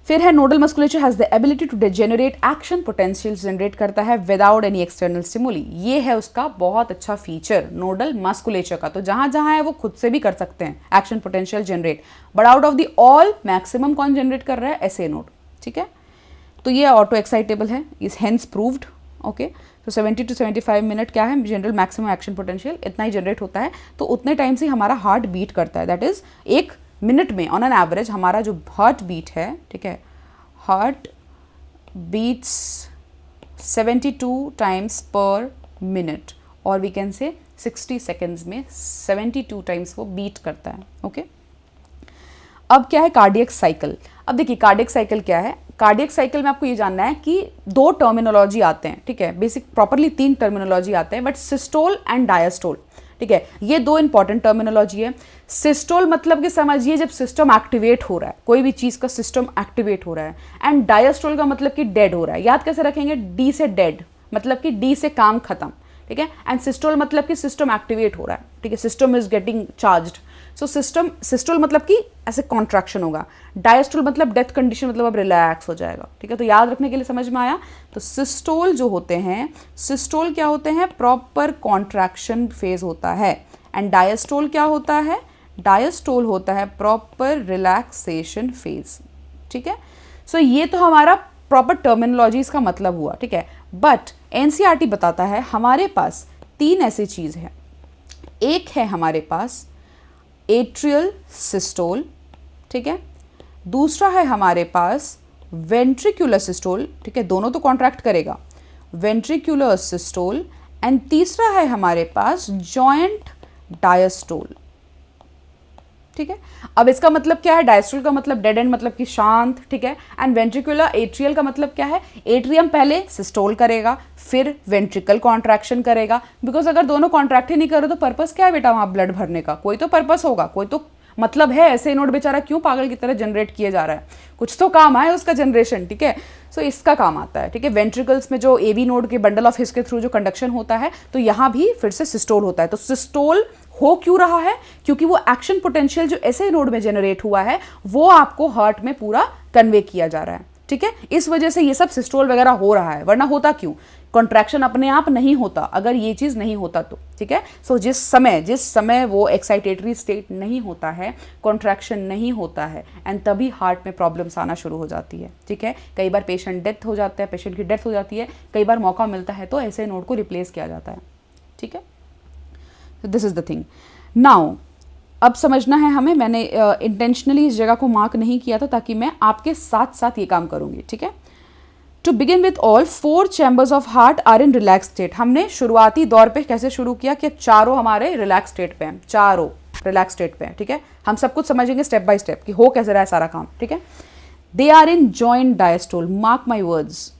फिर है nodal musculature has the ability to generate action potentials, generate करता है विदाउट एनी एक्सटर्नल स्टिमुली. ये है उसका बहुत अच्छा फीचर नोडल मस्कुलेचर का. तो जहां जहां है वो खुद से भी कर सकते हैं action potential generate, but out of the all maximum कौन जनरेट कर रहा है, SA नोड, ठीक है. तो ये ऑटो एक्साइटेबल है, इज हेंस प्रूव्ड, ओके. तो 70 to 75 मिनट क्या है, जनरल मैक्सिमम एक्शन पोटेंशियल इतना ही जनरेट होता है. तो उतने टाइम से हमारा हार्ट बीट करता है, दैट इज एक मिनट में ऑन एन एवरेज हमारा जो हार्ट बीट है, ठीक है, heart beats 72 times per minute, और वी कैन से 60 सेकेंड्स में 72 टाइम्स वो बीट करता है, ओके. अब क्या है कार्डियक साइकिल. अब देखिए कार्डियक साइकिल क्या है. कार्डियक साइकिल में आपको ये जानना है कि 2 टर्मिनोलॉजी आते हैं, ठीक है. बेसिक प्रॉपरली 3 टर्मिनोलॉजी आते हैं, बट सिस्टोल एंड डायस्टोल, ठीक है. ये 2 इंपॉर्टेंट टर्मिनोलॉजी है. सिस्टोल मतलब कि समझिए जब सिस्टम एक्टिवेट हो रहा है, कोई भी चीज़ का सिस्टम एक्टिवेट हो रहा है, एंड डायस्टोल का मतलब कि डेड हो रहा है. याद कैसे रखेंगे, D से डेड मतलब कि D से काम खत्म, ठीक है. एंड सिस्टोल मतलब कि सिस्टम एक्टिवेट हो रहा है, ठीक है, system is getting charged. So systole मतलब कि ऐसे कॉन्ट्रैक्शन होगा. डायस्टोल मतलब डेथ कंडीशन, मतलब अब रिलैक्स हो जाएगा, ठीक है. तो याद रखने के लिए समझ में आया. तो सिस्टोल जो होते हैं, सिस्टोल क्या होते हैं, प्रॉपर कॉन्ट्रैक्शन फेज होता है. एंड डायस्टोल क्या होता है, डायस्टोल होता है प्रॉपर रिलैक्सेशन फेज, ठीक है. सो ये तो हमारा प्रॉपर टर्मिनोलॉजीज का मतलब हुआ, ठीक है. बट NCERT बताता है हमारे पास 3 ऐसी चीज़ है. एक है हमारे पास एट्रियल सिस्टोल, ठीक है. दूसरा है हमारे पास वेंट्रिकुलर सिस्टोल, ठीक है, दोनों तो कॉन्ट्रैक्ट करेगा, वेंट्रिकुलर सिस्टोल. एंड तीसरा है हमारे पास जॉइंट डायस्टोल, ठीक है. अब इसका मतलब क्या है, डायस्टोल का मतलब डेड एंड मतलब कि शांत, ठीक है. एंड वेंट्रिकुलर एट्रियल का मतलब क्या है, एट्रियम पहले सिस्टोल करेगा फिर वेंट्रिकल कॉन्ट्रैक्शन करेगा. बिकॉज अगर दोनों कॉन्ट्रैक्ट ही नहीं करे तो पर्पस क्या है बेटा वहाँ ब्लड भरने का, कोई तो पर्पस होगा, कोई तो मतलब है. ऐसे नोड बेचारा क्यों पागल की तरह जनरेट किया जा रहा है, कुछ तो काम आए उसका जनरेशन, ठीक है. सो इसका काम आता है, ठीक है. वेंट्रिकल्स में जो AV नोड के बंडल ऑफ हिस के थ्रू जो कंडक्शन होता है, तो यहाँ भी फिर से सिस्टोल होता है. तो सिस्टोल हो क्यों रहा है, क्योंकि वो एक्शन पोटेंशियल जो SA नोड में जनरेट हुआ है वो आपको हार्ट में पूरा कन्वे किया जा रहा है, ठीक है. इस वजह से ये सब सिस्टोल वगैरह हो रहा है, वरना होता क्यों, कॉन्ट्रैक्शन अपने आप नहीं होता अगर ये चीज़ नहीं होता तो, ठीक है. सो जिस समय वो एक्साइटेटरी स्टेट नहीं होता है, कॉन्ट्रैक्शन नहीं होता है, एंड तभी हार्ट में प्रॉब्लम्स आना शुरू हो जाती है, ठीक है. कई बार पेशेंट डेथ हो जाता है, पेशेंट की डेथ हो जाती है, कई बार मौका मिलता है तो ऐसे नोड को रिप्लेस किया जाता है, ठीक है. This is the thing. Now अब समझना है हमें, मैंने इंटेंशनली इस जगह को मार्क नहीं किया था ताकि मैं आपके साथ साथ ये काम करूंगी, ठीक है. To begin with all 4 chambers of heart are in relax state. हमने शुरुआती दौर पे कैसे शुरू किया कि चारों हमारे रिलैक्स स्टेट पे हैं, चारों रिलैक्स स्टेट पे हैं, ठीक है। हम सब कुछ समझेंगे स्टेप बाय स्टेप कि हो कैसे रहा है सारा काम, ठीक है। They are in joint diastole, mark my words,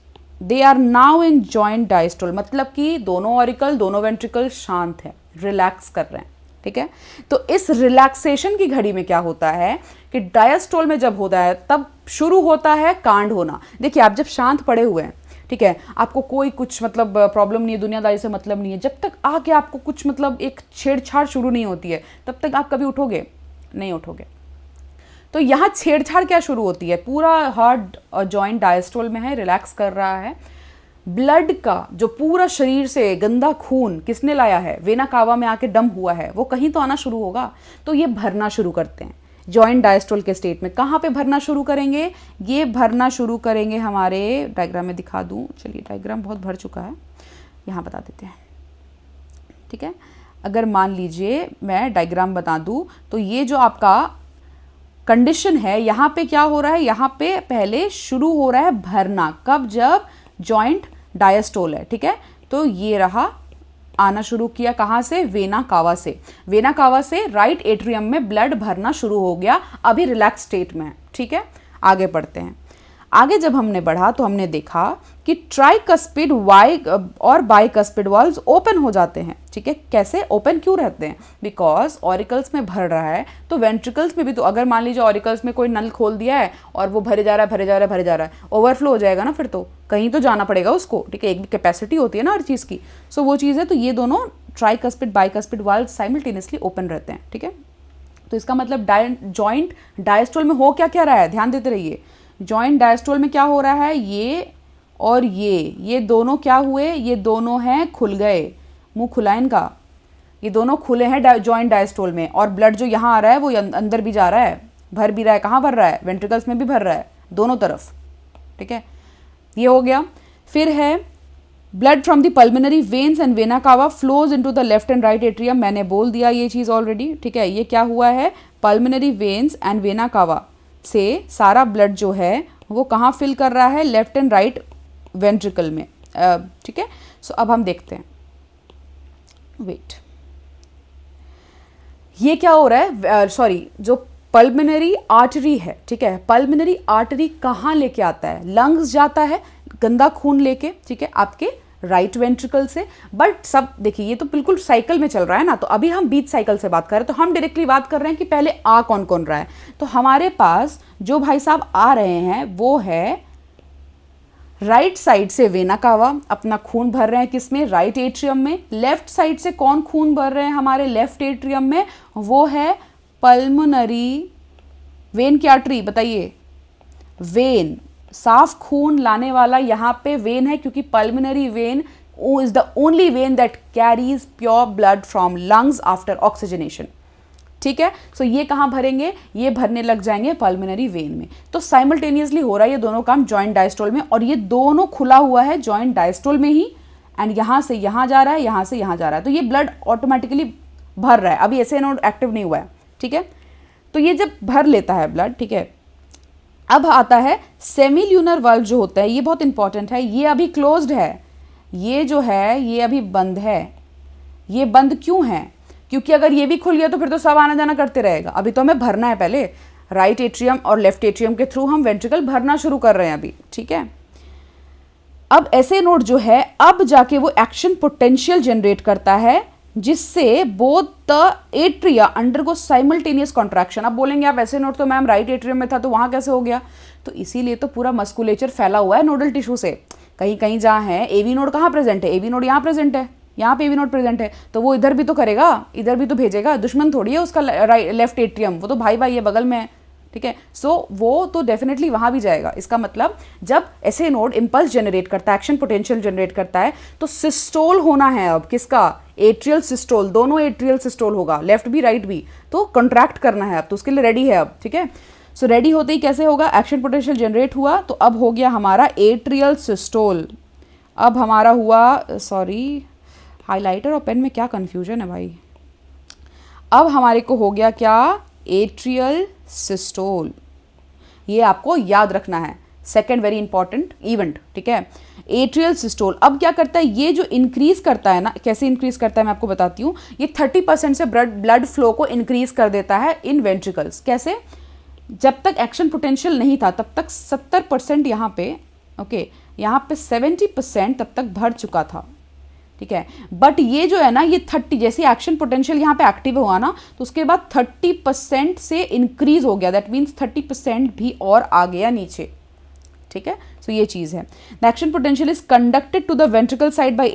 they are now in joint diastole, मतलब कि दोनों ऑरिकल दोनों वेंट्रिकल शांत है, रिलैक्स कर रहे हैं, ठीक है। तो इस रिलैक्सेशन की घड़ी में क्या होता है कि डायस्टोल में जब होता है तब शुरू होता है कांड होना। देखिए आप जब शांत पड़े हुए हैं, ठीक है, आपको कोई कुछ मतलब प्रॉब्लम नहीं है, दुनियादारी से मतलब नहीं है, जब तक आके आपको कुछ मतलब एक छेड़छाड़ शुरू नहीं होती है तब तक आप कभी उठोगे नहीं, उठोगे। तो यहाँ छेड़छाड़ क्या शुरू होती है, पूरा हार्ट जॉइंट डायस्टोल में है, रिलैक्स कर रहा है। ब्लड का जो पूरा शरीर से गंदा खून किसने लाया है, वेना कावा में आके डंप हुआ है, वो कहीं तो आना शुरू होगा, तो ये भरना शुरू करते हैं जॉइंट डायस्टोल के स्टेट में। कहाँ पे भरना शुरू करेंगे, ये भरना शुरू करेंगे हमारे, डायग्राम में दिखा दूँ, चलिए डायग्राम बहुत भर चुका है, यहाँ बता देते हैं, ठीक है। अगर मान लीजिए मैं डायग्राम बता दूँ तो ये जो आपका कंडीशन है, यहाँ पे क्या हो रहा है, यहाँ पे पहले शुरू हो रहा है भरना, कब, जब जॉइंट डायस्टोल है, ठीक है। तो ये रहा, आना शुरू किया कहाँ से, वेना कावा से, वेना कावा से राइट एट्रियम में ब्लड भरना शुरू हो गया, अभी रिलैक्स स्टेट में है, ठीक है। आगे बढ़ते हैं। आगे जब हमने बढ़ा तो हमने देखा कि ट्राइकस्पिड वाई और बाइकस्पिड वाल्व्स ओपन हो जाते हैं, ठीक है। कैसे ओपन क्यों रहते हैं, बिकॉज ऑरिकल्स में भर रहा है तो वेंट्रिकल्स में भी, तो अगर मान लीजिए ऑरिकल्स में कोई नल खोल दिया है और वो भरे जा रहा है भरे जा रहा है भरे जा रहा है, ओवरफ्लो हो जाएगा ना, फिर तो कहीं तो जाना पड़ेगा उसको, ठीक है। एक कैपेसिटी होती है ना हर चीज़ की, सो वो चीज़ है। तो ये दोनों tricuspid bicuspid valve simultaneously open रहते हैं, ठीक है। तो इसका मतलब जॉइंट डायस्टोल में हो क्या क्या रहा है, ध्यान देते रहिए। जॉइंट डायस्टोल में क्या हो रहा है, ये और ये दोनों क्या हुए, ये दोनों हैं खुल गए, मुंह खुला इनका, ये दोनों खुले हैं जॉइंट डायस्टोल में, और ब्लड जो यहाँ आ रहा है वो अंदर भी जा रहा है, भर भी रहा है, कहाँ भर रहा है, वेंट्रिकल्स में भी भर रहा है, दोनों तरफ, ठीक है। ये हो गया। फिर है blood from the pulmonary veins and vena cava flows into the left and right atrium, मैंने बोल दिया ये चीज़ ऑलरेडी, ठीक है। ये क्या हुआ है, pulmonary veins and vena cava से सारा ब्लड जो है वो कहाँ फिल कर रहा है, लेफ्ट एंड राइट वेंट्रिकल में, ठीक है। सो अब हम देखते हैं, वेट, ये क्या हो रहा है, सॉरी, जो पल्मोनरी आर्टरी है, ठीक है, पल्मोनरी आर्टरी कहाँ लेके आता है, लंग्स जाता है गंदा खून लेके, ठीक है, आपके राइट वेंट्रिकल से। बट सब देखिए ये तो बिल्कुल साइकिल में चल रहा है ना, तो अभी हम बीच साइकिल से बात कर रहे हैं, तो हम डायरेक्टली बात कर रहे हैं कि पहले आ कौन कौन रहा है। तो हमारे पास जो भाई साहब आ रहे हैं वो है राइट साइड से वेना कावा, अपना खून भर रहे हैं किसमें, राइट एट्रियम में। लेफ्ट साइड से कौन खून भर रहे हैं हमारे लेफ्ट एट्रियम में, वो है पल्मोनरी वेन की आर्टरी, बताइए, वेन, साफ खून लाने वाला यहाँ पे वेन है, क्योंकि pulmonary vein is the only when that carries pure blood from lungs after oxygenation, ठीक है। सो ये कहाँ भरेंगे, ये भरने लग जाएंगे पल्मोनरी वेन में। तो साइमल्टेनियसली हो रहा है ये दोनों काम जॉइंट डायस्टोल में, और ये दोनों खुला हुआ है जॉइंट डायस्टोल में ही, एंड यहाँ से यहाँ जा रहा है, यहाँ से यहाँ जा रहा है, तो ये ब्लड ऑटोमेटिकली भर रहा है, अभी ऐसे नोड एक्टिव नहीं हुआ है, ठीक है। तो ये जब भर लेता है ब्लड, ठीक है, अब आता है सेमील्यूनर वाल्व जो होता है, ये बहुत इंपॉर्टेंट है, ये अभी क्लोज्ड है, ये जो है ये अभी बंद है। ये बंद क्यों है, क्योंकि अगर ये भी खुल गया तो फिर तो सब आना जाना करते रहेगा, अभी तो हमें भरना है, पहले राइट एट्रियम और लेफ्ट एट्रियम के थ्रू हम वेंट्रिकल भरना शुरू कर रहे हैं अभी, ठीक है। अब ऐसे नोड जो है अब जाके वो एक्शन पोटेंशियल जनरेट करता है, जिससे both the atria undergo simultaneous contraction. अब बोलेंगे आप ऐसे नोड तो मैम राइट एट्रियम में था तो वहां कैसे हो गया, तो इसीलिए तो पूरा मस्कुलेचर फैला हुआ है नोडल टिश्यू से, कहीं कहीं जहाँ है एवी नोड कहाँ प्रेजेंट है, एवी नोड यहाँ प्रेजेंट है, यहाँ पे एवी नोड प्रेजेंट है, तो वो इधर भी तो करेगा, इधर भी तो भेजेगा, दुश्मन थोड़ी है उसका लेफ्ट एट्रियम, वो तो भाई भाई है, बगल में है, ठीक है। सो वो तो डेफिनेटली वहां भी जाएगा। इसका मतलब जब ऐसे नोड इंपल्स जनरेट करता है, एक्शन पोटेंशियल जनरेट करता है, तो सिस्टोल होना है अब किसका, एट्रियल सिस्टोल, दोनों एट्रियल सिस्टोल होगा, लेफ्ट भी राइट भी, तो कॉन्ट्रैक्ट करना है अब, तो उसके लिए रेडी है अब, ठीक है। सो रेडी होते ही कैसे होगा, एक्शन पोटेंशियल जनरेट हुआ तो अब हो गया हमारा एट्रियल सिस्टोल। अब हमारा हुआ, सॉरी हाइलाइटर और पेन में क्या कन्फ्यूजन है भाई, अब हमारे को हो गया क्या, एट्रियल सिस्टोल। ये आपको याद रखना है, सेकेंड वेरी इंपॉर्टेंट इवेंट, ठीक है। एट्रियल सिस्टोल अब क्या करता है, ये जो इंक्रीज करता है ना, कैसे इंक्रीज करता है मैं आपको बताती हूँ। ये 30% से ब्लड फ्लो को इंक्रीज कर देता है इन वेंट्रिकल्स। कैसे? जब तक एक्शन पोटेंशियल नहीं था तब तक 70% यहाँ पे, ओके, यहाँ पे 70% तब तक भर चुका था, ठीक है। बट ये जो है ना, ये 30, जैसे एक्शन पोटेंशियल यहाँ पे एक्टिव हुआ ना, तो उसके बाद 30% से इंक्रीज हो गया। दैट मीन्स 30% भी और आ गया नीचे, ठीक है। सो ये चीज़ है। The action potential is conducted to the ventricle side by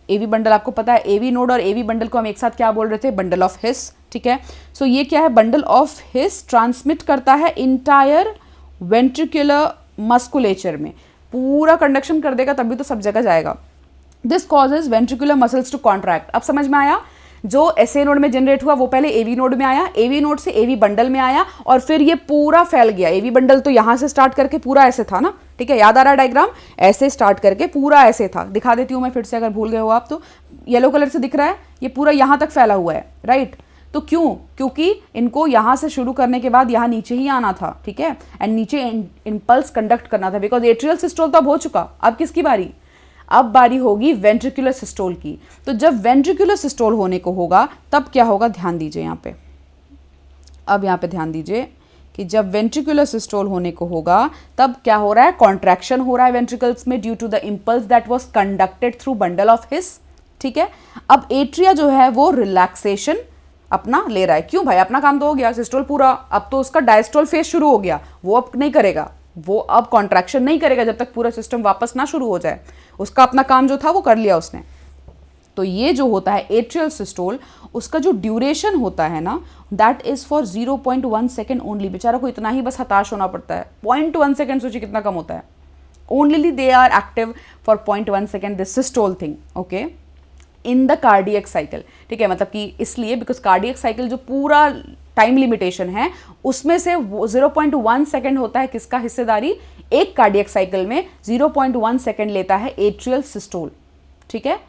AV bundle. आपको पता है एवी नोड और एवी बंडल को हम एक साथ क्या बोल रहे थे? बंडल ऑफ हिस, ठीक है। सो ये क्या है? बंडल ऑफ हिस ट्रांसमिट करता है इंटायर वेंट्रिकुलर मस्कुलेचर में, पूरा कंडक्शन कर देगा, तभी तो सब जगह जाएगा। This causes ventricular muscles to contract. अब समझ में आया? जो एसए नोड में जनरेट हुआ वो पहले एवी नोड में आया, एवी नोड से एवी बंडल में आया, और फिर ये पूरा फैल गया। एवी बंडल तो यहाँ से स्टार्ट करके पूरा ऐसे था ना, ठीक है, याद आ रहा है डायग्राम? ऐसे स्टार्ट करके पूरा ऐसे था। दिखा देती हूँ मैं फिर से, अगर भूल गए हो आप तो। येलो कलर से दिख रहा है, ये पूरा यहाँ तक फैला हुआ है, राइट। तो क्यों? क्योंकि इनको यहाँ से शुरू करने के बाद यहाँ नीचे ही आना था, ठीक है, एंड नीचे इम्पल्स कंडक्ट करना था, बिकॉज एट्रियल सिस्टोल तो अब हो चुका। अब किसकी बारी? अब बारी होगी वेंट्रिकुलर सिस्टोल की। तो जब वेंट्रिकुलर सिस्टोल होने को होगा तब क्या होगा? ध्यान दीजिए यहाँ पे, अब यहाँ पे ध्यान दीजिए कि जब वेंट्रिकुलर सिस्टोल होने को होगा तब क्या हो रहा है? कॉन्ट्रैक्शन हो रहा है वेंट्रिकल्स में due to the impulse that was conducted through bundle of His, ठीक है। अब एट्रिया जो है वो रिलैक्सेशन अपना ले रहा है। क्यों भाई? अपना काम तो हो गया, सिस्टोल पूरा, अब तो उसका डायस्टोल फेज शुरू हो गया, वो अब नहीं करेगा, वो अब कॉन्ट्रैक्शन नहीं करेगा जब तक पूरा सिस्टम वापस ना शुरू हो जाए। उसका अपना काम जो था वो कर लिया उसने। तो ये जो होता है एट्रियल सिस्टोल, उसका जो ड्यूरेशन होता है ना, that is for 0.1 second only. बेचारा को इतना ही बस हताश होना पड़ता है। 0.1 सेकेंड, सोचिए कितना कम होता है। Only they are active for 0.1 second this systole thing, okay, in the cardiac cycle, ठीक है। मतलब कि इसलिए बिकॉज कार्डियक साइकिल जो पूरा टाइम लिमिटेशन है उसमें से 0.1 सेकेंड होता है किसका हिस्सेदारी? एक कार्डियक साइकिल में 0.1 सेकेंड लेता है एट्रियल सिस्टोल, ठीक है।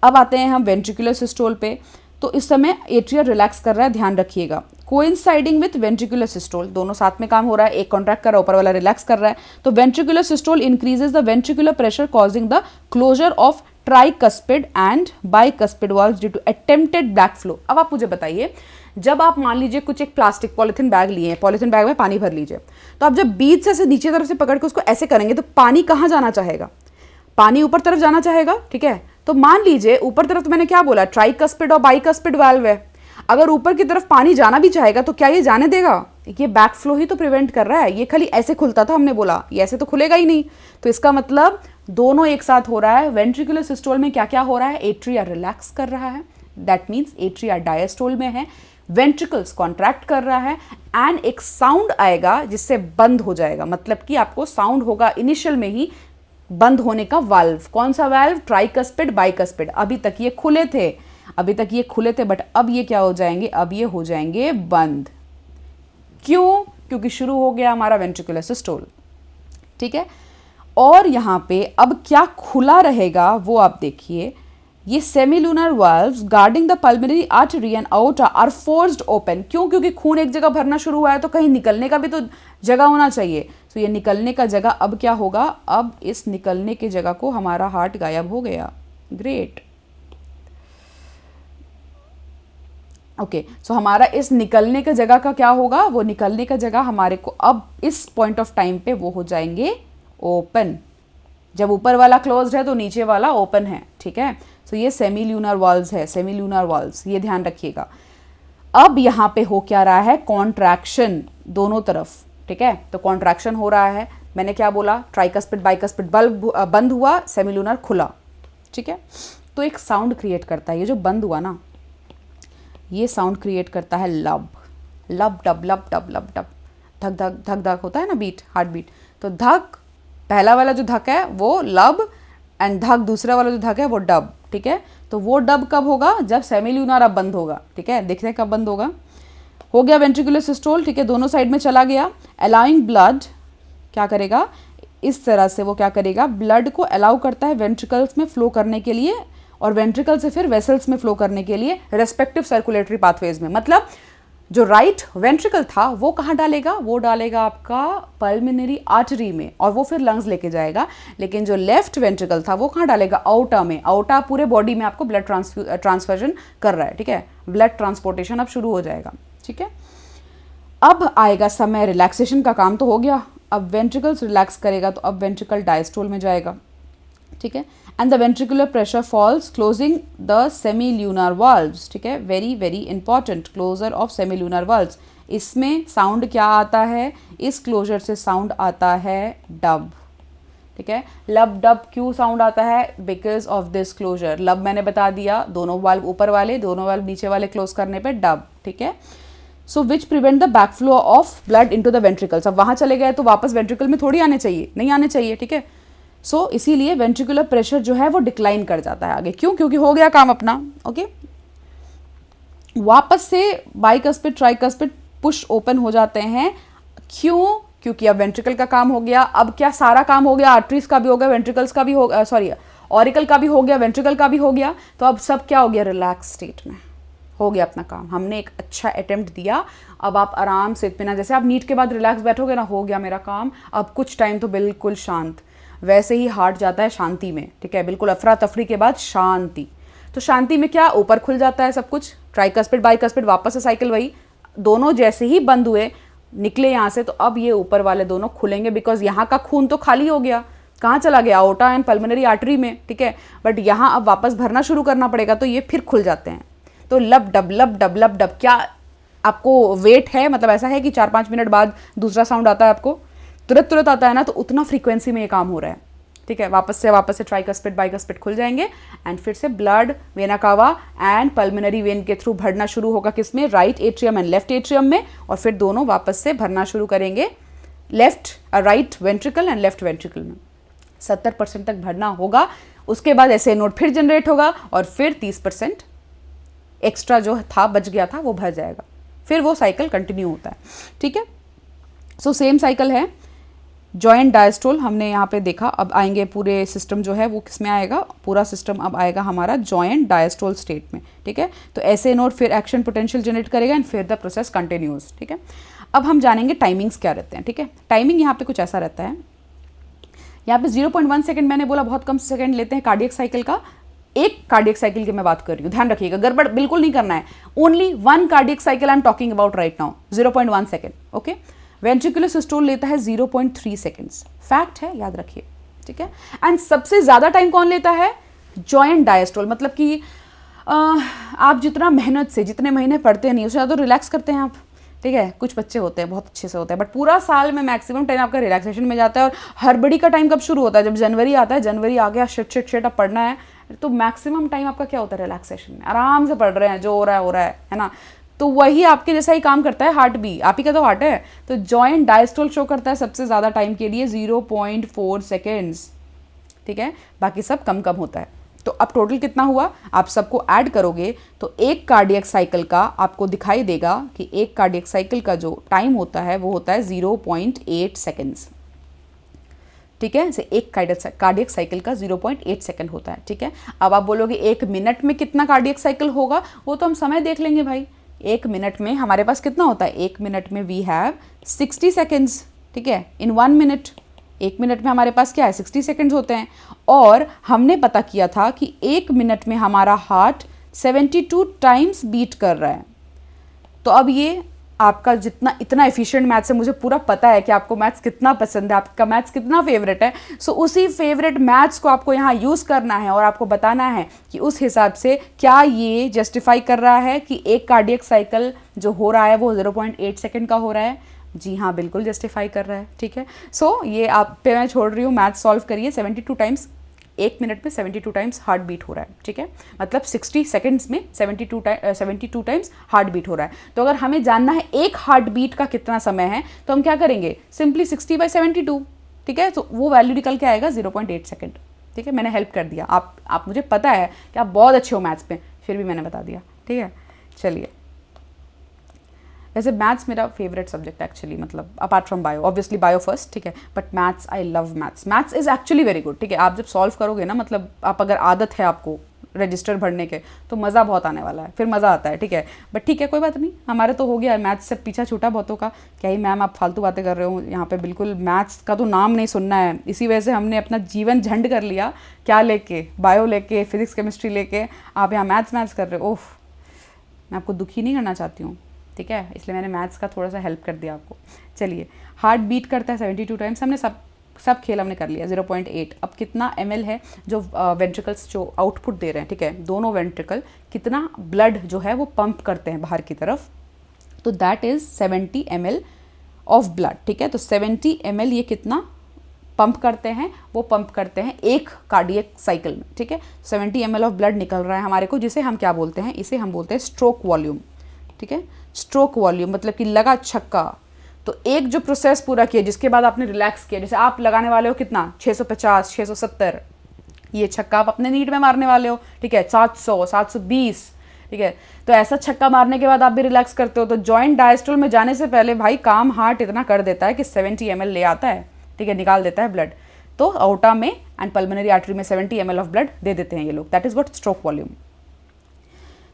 अब आते हैं हम वेंट्रिकुलर सिस्टोल पे। तो इस समय एट्रियल रिलैक्स कर रहा है, ध्यान रखिएगा। कोइंसाइडिंग विथ वेंट्रिकुलर सिस्टोल, दोनों साथ में काम हो रहा है, एक कॉन्ट्रैक्ट कर रहा है, ऊपर वाला रिलैक्स कर रहा है। तो ventricular systole increases the ventricular pressure causing the closure of tricuspid and bicuspid valves due to attempted black flow. अब आप मुझे बताइए, जब आप मान लीजिए कुछ एक प्लास्टिक पॉलिथीन बैग लिए हैं, पॉलिथीन बैग में पानी भर लीजिए, तो आप जब बीच से नीचे तरफ से पकड़ के उसको ऐसे करेंगे तो पानी कहाँ जाना चाहेगा? पानी ऊपर तरफ जाना चाहेगा, ठीक है। तो मान लीजिए ऊपर तरफ, तो मैंने क्या बोला? ट्राइकस्पिड और बाइकस्पिड वाल्व है। अगर ऊपर की तरफ पानी जाना भी चाहेगा तो क्या ये जाने देगा? ये बैक फ्लो ही तो प्रिवेंट कर रहा है। ये खाली ऐसे खुलता था, हमने बोला, ये ऐसे तो खुलेगा ही नहीं। तो इसका मतलब दोनों एक साथ हो रहा है। वेंट्रिकुलर सिस्टोल में क्या क्या हो रहा है? एट्रिया रिलैक्स कर रहा है, दैट मीन्स एट्रिया डायस्टोल में है, वेंट्रिकल्स कॉन्ट्रैक्ट कर रहा है, एंड एक साउंड आएगा जिससे बंद हो जाएगा। मतलब कि आपको साउंड होगा इनिशियल में ही बंद होने का वाल्व। कौन सा वाल्व? Tricuspid, bicuspid. अभी तक ये खुले थे, बट अब ये क्या हो जाएंगे? अब ये हो जाएंगे बंद। क्यों? क्योंकि शुरू हो गया हमारा वेंट्रिकुलर सिस्टोल, ठीक है। और यहाँ पे अब क्या खुला रहेगा वो आप देखिए। ये semilunar valves guarding the pulmonary artery and outer are forced open. क्यों? क्योंकि खून एक जगह भरना शुरू हुआ है तो कहीं निकलने का भी तो जगह होना चाहिए। तो ये निकलने का जगह अब क्या होगा? अब इस निकलने की जगह को हमारा हार्ट गायब हो गया। Great, okay. सो हमारा इस निकलने का जगह का क्या होगा? वो निकलने का जगह हमारे को अब इस पॉइंट ऑफ टाइम पे वो हो जाएंगे ओपन। जब ऊपर वाला क्लोज्ड है तो नीचे वाला ओपन है, ठीक है। सो ये सेमील्यूनर वाल्व्स है, सेमील्यूनर वाल्व्स, ये ध्यान रखिएगा। अब यहाँ पे हो क्या रहा है? कॉन्ट्रैक्शन दोनों तरफ, ठीक है। तो कॉन्ट्रैक्शन हो रहा है। मैंने क्या बोला? ट्राइकस्पिड बाइकस्पिड बल्ब बंद हुआ, सेमील्यूनर खुला, ठीक है। तो एक साउंड क्रिएट करता है, ये जो बंद हुआ ना, ये साउंड क्रिएट करता है लब, लब डब लब डब लब डब। धक धक धक धक होता है ना बीट, हार्ट बीट। तो धक पहला वाला जो धक है वो लब, एंड धक दूसरा वाला जो धक है वो डब, ठीक है। तो वो डब कब होगा? जब सेमील्यूनर अब बंद होगा, ठीक है। देखते हैं कब बंद होगा। हो गया वेंट्रिकुलर सिस्टोल, ठीक है, दोनों साइड में चला गया। अलाउइंग ब्लड क्या करेगा? इस तरह से वो क्या करेगा? ब्लड को अलाउ करता है वेंट्रिकल्स में फ्लो करने के लिए, और वेंट्रिकल से फिर वेसल्स में फ्लो करने के लिए, रेस्पेक्टिव सर्कुलेटरी पाथवेज में। मतलब जो राइट वेंट्रिकल था वो कहाँ डालेगा, वो डालेगा आपका पल्मिनरी आर्टरी में और वो फिर लंग्स लेके जाएगा। लेकिन जो लेफ्ट वेंट्रिकल था वो कहाँ डालेगा, आउटा में। आउटा पूरे बॉडी में आपको ब्लड ट्रांसफ्यूजन कर रहा है, ठीक है, ब्लड ट्रांसपोर्टेशन अब शुरू हो जाएगा, ठीक है। अब आएगा समय रिलैक्सेशन का, काम तो हो गया, अब वेंट्रिकल्स रिलैक्स करेगा तो अब वेंट्रिकल डायस्टोल में जाएगा, ठीक है। And the ventricular pressure falls closing the semi lunar valves, ठीक है, very very important, closure of semi lunar valves. इसमें साउंड क्या आता है, इस क्लोजर से साउंड आता है डब, ठीक है। लब डब क्यों साउंड आता है, बिकॉज ऑफ दिस क्लोजर। लब मैंने बता दिया, दोनों वाल्व ऊपर वाले, दोनों वाल्व नीचे वाले क्लोज करने पे डब, ठीक है। So which prevent the backflow of blood into the ventricles. अब वहां चले गए तो वापस वेंट्रिकल में थोड़ी आने चाहिए, नहीं आने चाहिए, ठीक है। सो इसीलिए वेंट्रिकुलर प्रेशर जो है वो डिक्लाइन कर जाता है आगे, क्यों, क्योंकि हो गया काम अपना, ओके। वापस से बाइकस्पिड ट्राइकस्पिड पुश ओपन हो जाते हैं, क्यों, क्योंकि अब वेंट्रिकल का काम हो गया। अब क्या सारा काम हो गया, आर्टरीज का भी हो गया, वेंट्रिकल्स का भी हो गया, सॉरी ऑरिकल का भी हो गया, वेंट्रिकल का भी हो गया, तो अब सब क्या हो गया, रिलैक्स स्टेट में हो गया अपना काम। हमने एक अच्छा अटेम्प्ट दिया, अब आप आराम से इतना, जैसे आप नीट के बाद रिलैक्स बैठोगे ना, हो गया मेरा काम, अब कुछ टाइम तो बिल्कुल शांत, वैसे ही हार्ट जाता है शांति में, ठीक है, बिल्कुल अफरा तफरी के बाद शांति। तो शांति में क्या, ऊपर खुल जाता है सब कुछ, ट्राइकस्पिड बाइकस्पिड, वापस से साइकिल वही, दोनों जैसे ही बंद हुए निकले यहाँ से, तो अब ये ऊपर वाले दोनों खुलेंगे, बिकॉज यहाँ का खून तो खाली हो गया, कहाँ चला गया, आउटा एंड पल्मोनरी आर्टरी में, ठीक है, बट यहाँ अब वापस भरना शुरू करना पड़ेगा, तो ये फिर खुल जाते हैं। तो लब डब लब डब लब डब, क्या आपको वेट है, मतलब ऐसा है कि 4-5 मिनट बाद दूसरा साउंड आता है, आपको तुरंत तुरंत आता है ना, तो उतना फ्रीक्वेंसी में ये काम हो रहा है, ठीक है। वापस से ट्राइकस्पिड बाइकस्पिड खुल जाएंगे एंड फिर से blood vena cava and pulmonary vein के थ्रू भरना शुरू होगा, किसमें, right atrium and left atrium में, और फिर दोनों वापस से भरना शुरू करेंगे right ventricle and left ventricle में। 70% तक भरना होगा, उसके बाद ऐसे नोट फिर जनरेट होगा और फिर 30% एक्स्ट्रा जो था बच गया था वो भर जाएगा, फिर वो साइकिल कंटिन्यू होता है, ठीक है। सो सेम साइकिल है। जॉइंट डायस्टोल हमने यहाँ पे देखा, अब आएंगे पूरे सिस्टम जो है वो किस में आएगा, पूरा सिस्टम अब आएगा हमारा जॉइंट डायस्टोल स्टेट में, ठीक है। तो ऐसे नोड फिर एक्शन पोटेंशियल जनरेट करेगा एंड फिर द प्रोसेस कंटिन्यूज, ठीक है। अब हम जानेंगे टाइमिंग्स क्या रहते हैं, ठीक है। टाइमिंग यहाँ पे कुछ ऐसा रहता है, यहाँ पे 0.1 सेकेंड मैंने बोला, बहुत कम सेकेंड लेते हैं कार्डियक साइकिल का, एक कार्डियक साइकिल की मैं बात कर रही हूँ, ध्यान रखिएगा, गड़बड़ बिल्कुल नहीं करना है, only 1 cardiac cycle I am talking about right now, 0.1 second, okay. Ventricular systole लेता है 0.3 सेकेंड्स, फैक्ट है, याद रखिए, ठीक है। एंड सबसे ज्यादा टाइम कौन लेता है, जॉइंट डायस्टोल, मतलब कि आप जितना मेहनत से, जितने महीने पढ़ते नहीं उससे ज़्यादा रिलैक्स करते हैं आप, ठीक है। कुछ बच्चे होते हैं बहुत अच्छे से होते हैं, बट पूरा साल में मैक्सिमम टाइम आपका रिलैक्सेशन में जाता है। और हड़बड़ी का टाइम कब शुरू होता है, जब जनवरी आता है, जनवरी आ गया, शिट अब पढ़ना है, तो मैक्सिमम टाइम आपका क्या होता है, रिलैक्सेशन में, आराम से पढ़ रहे हैं, जो हो रहा है ना। तो वही आपके जैसा ही काम करता है हार्ट भी, आप ही का तो हार्ट है। तो जॉइंट डायस्टोल शो करता है सबसे ज़्यादा टाइम के लिए 0.4 सेकेंड्स, ठीक है, बाकी सब कम कम होता है। तो अब टोटल कितना हुआ, आप सबको ऐड करोगे तो एक कार्डियक साइकिल का आपको दिखाई देगा कि एक कार्डियक साइकिल का जो टाइम होता है वो होता है 0.8 सेकेंड्स, ठीक है। से एक कार्डियक साइकिल का 0.8 सेकेंड होता है, ठीक है। अब आप बोलोगे एक मिनट में कितना कार्डियक साइकिल होगा, वो तो हम समय देख लेंगे भाई। एक मिनट में हमारे पास कितना होता है, एक मिनट में वी हैव 60 सेकेंड्स, ठीक है, इन 1 मिनट। एक मिनट में हमारे पास क्या है, 60 सेकेंड्स होते हैं। और हमने पता किया था कि एक मिनट में हमारा हार्ट 72 टाइम्स बीट कर रहा है। तो अब ये आपका जितना इतना एफिशिएंट मैथ्स है, मुझे पूरा पता है कि आपको मैथ्स कितना पसंद है, आपका मैथ्स कितना फेवरेट है। सो उसी फेवरेट मैथ्स को आपको यहाँ यूज़ करना है और आपको बताना है कि उस हिसाब से क्या ये जस्टिफाई कर रहा है कि एक कार्डियक साइकिल जो हो रहा है वो 0.8 सेकेंड का हो रहा है। जी हाँ, बिल्कुल जस्टिफाई कर रहा है, ठीक है। सो ये आप पे मैं छोड़ रही हूँ, मैथ्स सॉल्व करिए। 72 टाइम्स एक मिनट में 72 टाइम्स हार्ट बीट हो रहा है, ठीक है, मतलब 60 सेकेंड्स में 72 टाइम्स हार्ट बीट हो रहा है। तो अगर हमें जानना है एक हार्ट बीट का कितना समय है, तो हम क्या करेंगे, सिंपली 60/72, ठीक है। तो वो वैल्यू निकल के आएगा 0.8 सेकेंड, ठीक है। मैंने हेल्प कर दिया, आप मुझे पता है कि आप बहुत अच्छे हो मैथ्स पे, फिर भी मैंने बता दिया, ठीक है। चलिए, वैसे मैथ्स मेरा फेवरेट सब्जेक्ट है एक्चुअली, मतलब apart from bio, obviously bio first, ठीक है, but maths I love maths. Maths is actually very good, ठीक है। आप जब सॉल्व करोगे ना, मतलब आप अगर आदत है आपको रजिस्टर भरने के, तो मज़ा बहुत आने वाला है, फिर मज़ा आता है, ठीक है। बट ठीक है, कोई बात नहीं, हमारे तो हो गया, मैथ्स से पीछा छूटा बहुतों का। क्या ही मैम आप फालतू बातें कर रहे हो यहाँ पे, बिल्कुल मैथ्स का तो नाम नहीं सुनना है। इसी वजह से हमने अपना जीवन झंड कर लिया, क्या लेके, बायो लेके, फिजिक्स केमिस्ट्री लेके, आप यहाँ मैथ्स कर रहे हो। ओह, मैं आपको दुखी नहीं करना चाहती हूँ, ठीक है, इसलिए मैंने मैथ्स का थोड़ा सा हेल्प कर दिया आपको। चलिए, हार्ट बीट करता है 72 टाइम्स, हमने सब खेल हमने कर लिया। 0.8, अब कितना ml है जो वेंट्रिकल्स जो आउटपुट दे रहे हैं, ठीक है, दोनों वेंट्रिकल कितना ब्लड जो है वो पंप करते हैं बाहर की तरफ, तो that is 70 ml of blood, ठीक है। तो 70 ml ये कितना पंप करते हैं, वो पंप करते हैं एक कार्डियक साइकिल में, ठीक है। 70 ml ऑफ ब्लड निकल रहा है हमारे को, जिसे हम क्या बोलते हैं, इसे हम बोलते हैं स्ट्रोक वॉल्यूम, ठीक है। स्ट्रोक वॉल्यूम मतलब कि लगा छक्का, तो एक जो प्रोसेस पूरा किया जिसके बाद आपने रिलैक्स किया, जैसे आप लगाने वाले हो कितना 650, 670, ये छक्का आप अपने नीड में मारने वाले हो, ठीक है, 700, 720, ठीक है। तो ऐसा छक्का मारने के बाद आप भी रिलैक्स करते हो, तो जॉइंट डायस्टोल में जाने से पहले भाई काम हार्ट इतना कर देता है कि 70 ml ले आता है, ठीक है, निकाल देता है ब्लड। तो अओर्टा में एंड पल्मोनरी आर्टरी में 70 ml ऑफ ब्लड दे देते हैं ये लोग, that is what stroke volume.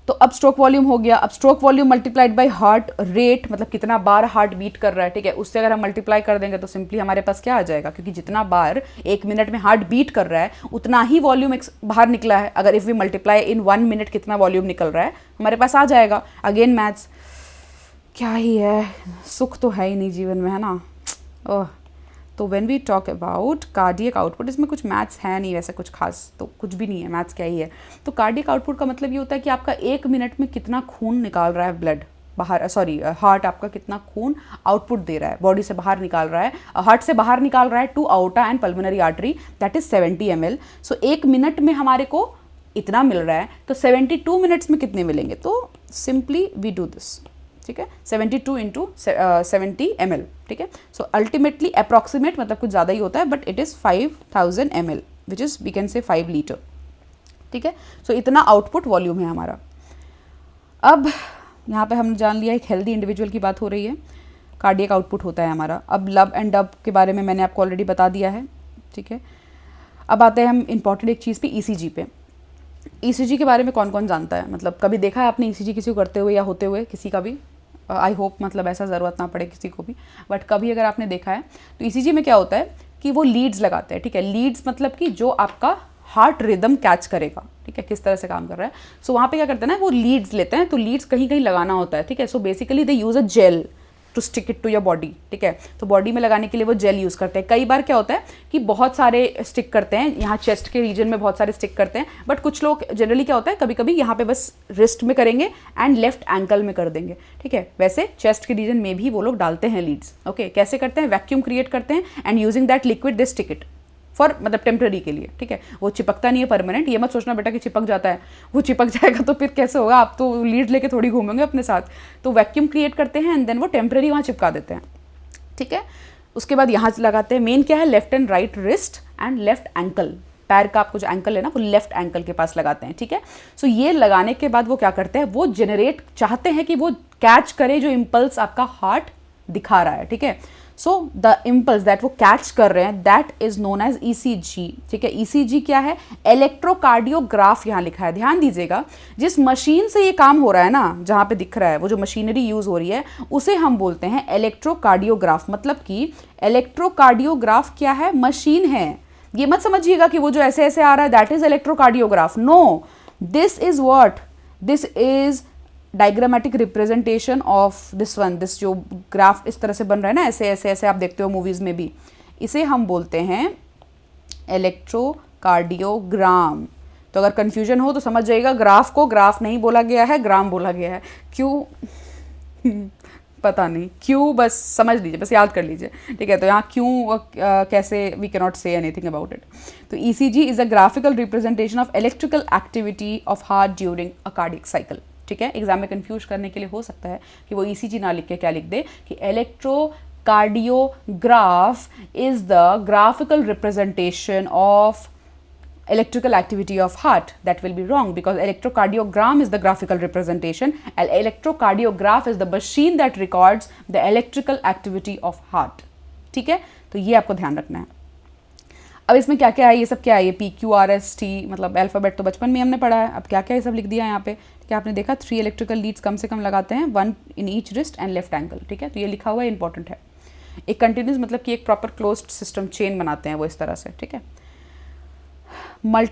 तो अब स्ट्रोक वॉल्यूम हो गया। अब stroke volume multiplied by heart rate, मतलब कितना बार हार्ट बीट कर रहा है, ठीक है, उससे अगर हम मल्टीप्लाई कर देंगे तो सिंपली हमारे पास क्या आ जाएगा, क्योंकि जितना बार 1 मिनट में हार्ट बीट कर रहा है उतना ही वॉल्यूम बाहर निकला है। अगर if we multiply in 1 minute कितना वॉल्यूम निकल रहा है हमारे पास आ जाएगा। अगेन मैथ्स, क्या ही है, सुख तो है ही नहीं जीवन में, है ना। ओह, तो when we talk about cardiac output, इसमें कुछ मैथ्स है नहीं वैसे, कुछ खास तो कुछ भी नहीं है, मैथ्स क्या ही है। तो कार्डियक आउटपुट का मतलब ये होता है कि आपका 1 मिनट में कितना खून निकाल रहा है ब्लड बाहर, सॉरी हार्ट आपका कितना खून आउटपुट दे रहा है, बॉडी से बाहर निकाल रहा है, हार्ट से बाहर निकाल रहा है to aorta and pulmonary artery, that is 70 ml। So 1 minute में हमारे को इतना मिल रहा है, तो 72 मिनट्स में कितने मिलेंगे, तो सिंपली वी डू दिस, ठीक है, 72 इंटू 70 ml, ठीक है। सो अल्टीमेटली अप्रॉक्सीमेट मतलब कुछ ज़्यादा ही होता है, but it is 5000 ml which is we can say 5 litre, ठीक है। सो इतना आउटपुट वॉल्यूम है हमारा। अब यहाँ पे हमने जान लिया एक हेल्दी इंडिविजुअल की बात हो रही है, कार्डियक आउटपुट होता है हमारा। अब लब एंड डब के बारे में मैंने आपको ऑलरेडी बता दिया है, ठीक है। अब आते हैं हम इंपॉर्टेंट एक चीज़ पे, ईसीजी पे। ईसीजी के बारे में कौन कौन जानता है, मतलब कभी देखा है आपने ईसीजी किसी को करते हुए या होते हुए, किसी का भी? आई होप मतलब ऐसा ज़रूरत ना पड़े किसी को भी, बट कभी अगर आपने देखा है तो ईसीजी में क्या होता है कि वो लीड्स लगाते हैं, ठीक है। लीड्स मतलब कि जो आपका हार्ट रिदम कैच करेगा, ठीक है, किस तरह से काम कर रहा है। सो वहाँ पे क्या करते हैं ना, वो लीड्स लेते हैं, तो लीड्स कहीं कहीं लगाना होता है, ठीक है। So basically they use a gel to stick it to your body, ठीक है। तो बॉडी में लगाने के लिए वो जेल यूज़ करते हैं। कई बार क्या होता है कि बहुत सारे स्टिक करते हैं, यहाँ चेस्ट के रीजन में बहुत सारे स्टिक करते हैं, बट कुछ लोग जनरली क्या होता है कभी कभी यहाँ पे बस रिस्ट में करेंगे एंड लेफ्ट एंकल में कर देंगे, ठीक है। वैसे चेस्ट के रीजन में भी वो लोग डालते हैं लीड्स, ओके। कैसे करते हैं, वैक्यूम क्रिएट करते हैं and using that liquid they stick it for, मतलब टेम्प्रेरी के लिए, ठीक है। वो चिपकता नहीं है परमानेंट, ये मत सोचना बेटा कि चिपक जाता है, वो चिपक जाएगा तो फिर कैसे होगा, आप तो लीड लेके थोड़ी घूमेंगे अपने साथ। तो वैक्यूम क्रिएट करते हैं एंड देन वो टेम्प्रेरी वहाँ चिपका देते हैं, ठीक है। उसके बाद यहाँ लगाते हैं, मेन क्या है, left and right wrist and left ankle, पैर का आपको जो एंकल है ना वो लेफ्ट एंकल के पास लगाते हैं, ठीक है। सो ये लगाने के बाद वो क्या करते हैं, वो जनरेट चाहते हैं कि वो कैच करे जो इम्पल्स आपका हार्ट दिखा रहा है, ठीक है। सो द इम्पल्स दैट वो कैच कर रहे हैं that is known as ECG, ठीक है। ईसीजी क्या है, इलेक्ट्रोकार्डियोग्राफ यहाँ लिखा है, ध्यान दीजिएगा। जिस मशीन से ये काम हो रहा है ना, जहाँ पे दिख रहा है वो जो मशीनरी यूज हो रही है उसे हम बोलते हैं इलेक्ट्रोकार्डियोग्राफ। मतलब कि इलेक्ट्रोकार्डियोग्राफ क्या है, मशीन है। ये मत समझिएगा कि वो जो ऐसे ऐसे आ रहा है that is electrocardiograph, no, this is what, this is diagrammatic representation of this one, this जो ग्राफ इस तरह से बन रहा है ना, ऐसे ऐसे ऐसे आप देखते हो मूवीज में भी, इसे हम बोलते हैं इलेक्ट्रोकार्डियोग्राम। तो अगर कंफ्यूजन हो तो समझ जाइएगा, ग्राफ को ग्राफ नहीं बोला गया है, ग्राम बोला गया है। क्यों पता नहीं क्यों, बस समझ लीजिए, बस याद कर लीजिए, ठीक है। तो यहाँ क्यों कैसे, we can not say anything about it. तो ECG is a graphical representation of electrical activity of heart during a cardiac cycle, ठीक है। एग्जाम में कंफ्यूज करने के लिए हो सकता है कि वो ईसीजी ना लिख के क्या लिख दे कि electrocardiograph is the graphical representation of electrical activity of heart. That will be wrong because electrocardiogram is the graphical representation and electrocardiograph is the machine that records the electrical activity of heart, ठीक है। तो ये आपको ध्यान रखना है। अब इसमें क्या क्या है, ये सब क्या है, ये PQRST मतलब अल्फ़ाबेट तो बचपन में हमने पढ़ा है, अब क्या क्या ये सब लिख दिया है यहाँ पे। क्या आपने देखा 3 इलेक्ट्रिकल लीड्स कम से कम लगाते हैं, 1 in each wrist and left angle, ठीक है। तो ये लिखा हुआ है, इंपॉर्टेंट है। एक कंटिन्यूस मतलब कि एक प्रॉपर क्लोज्ड सिस्टम चेन बनाते हैं वो इस तरह से, ठीक है।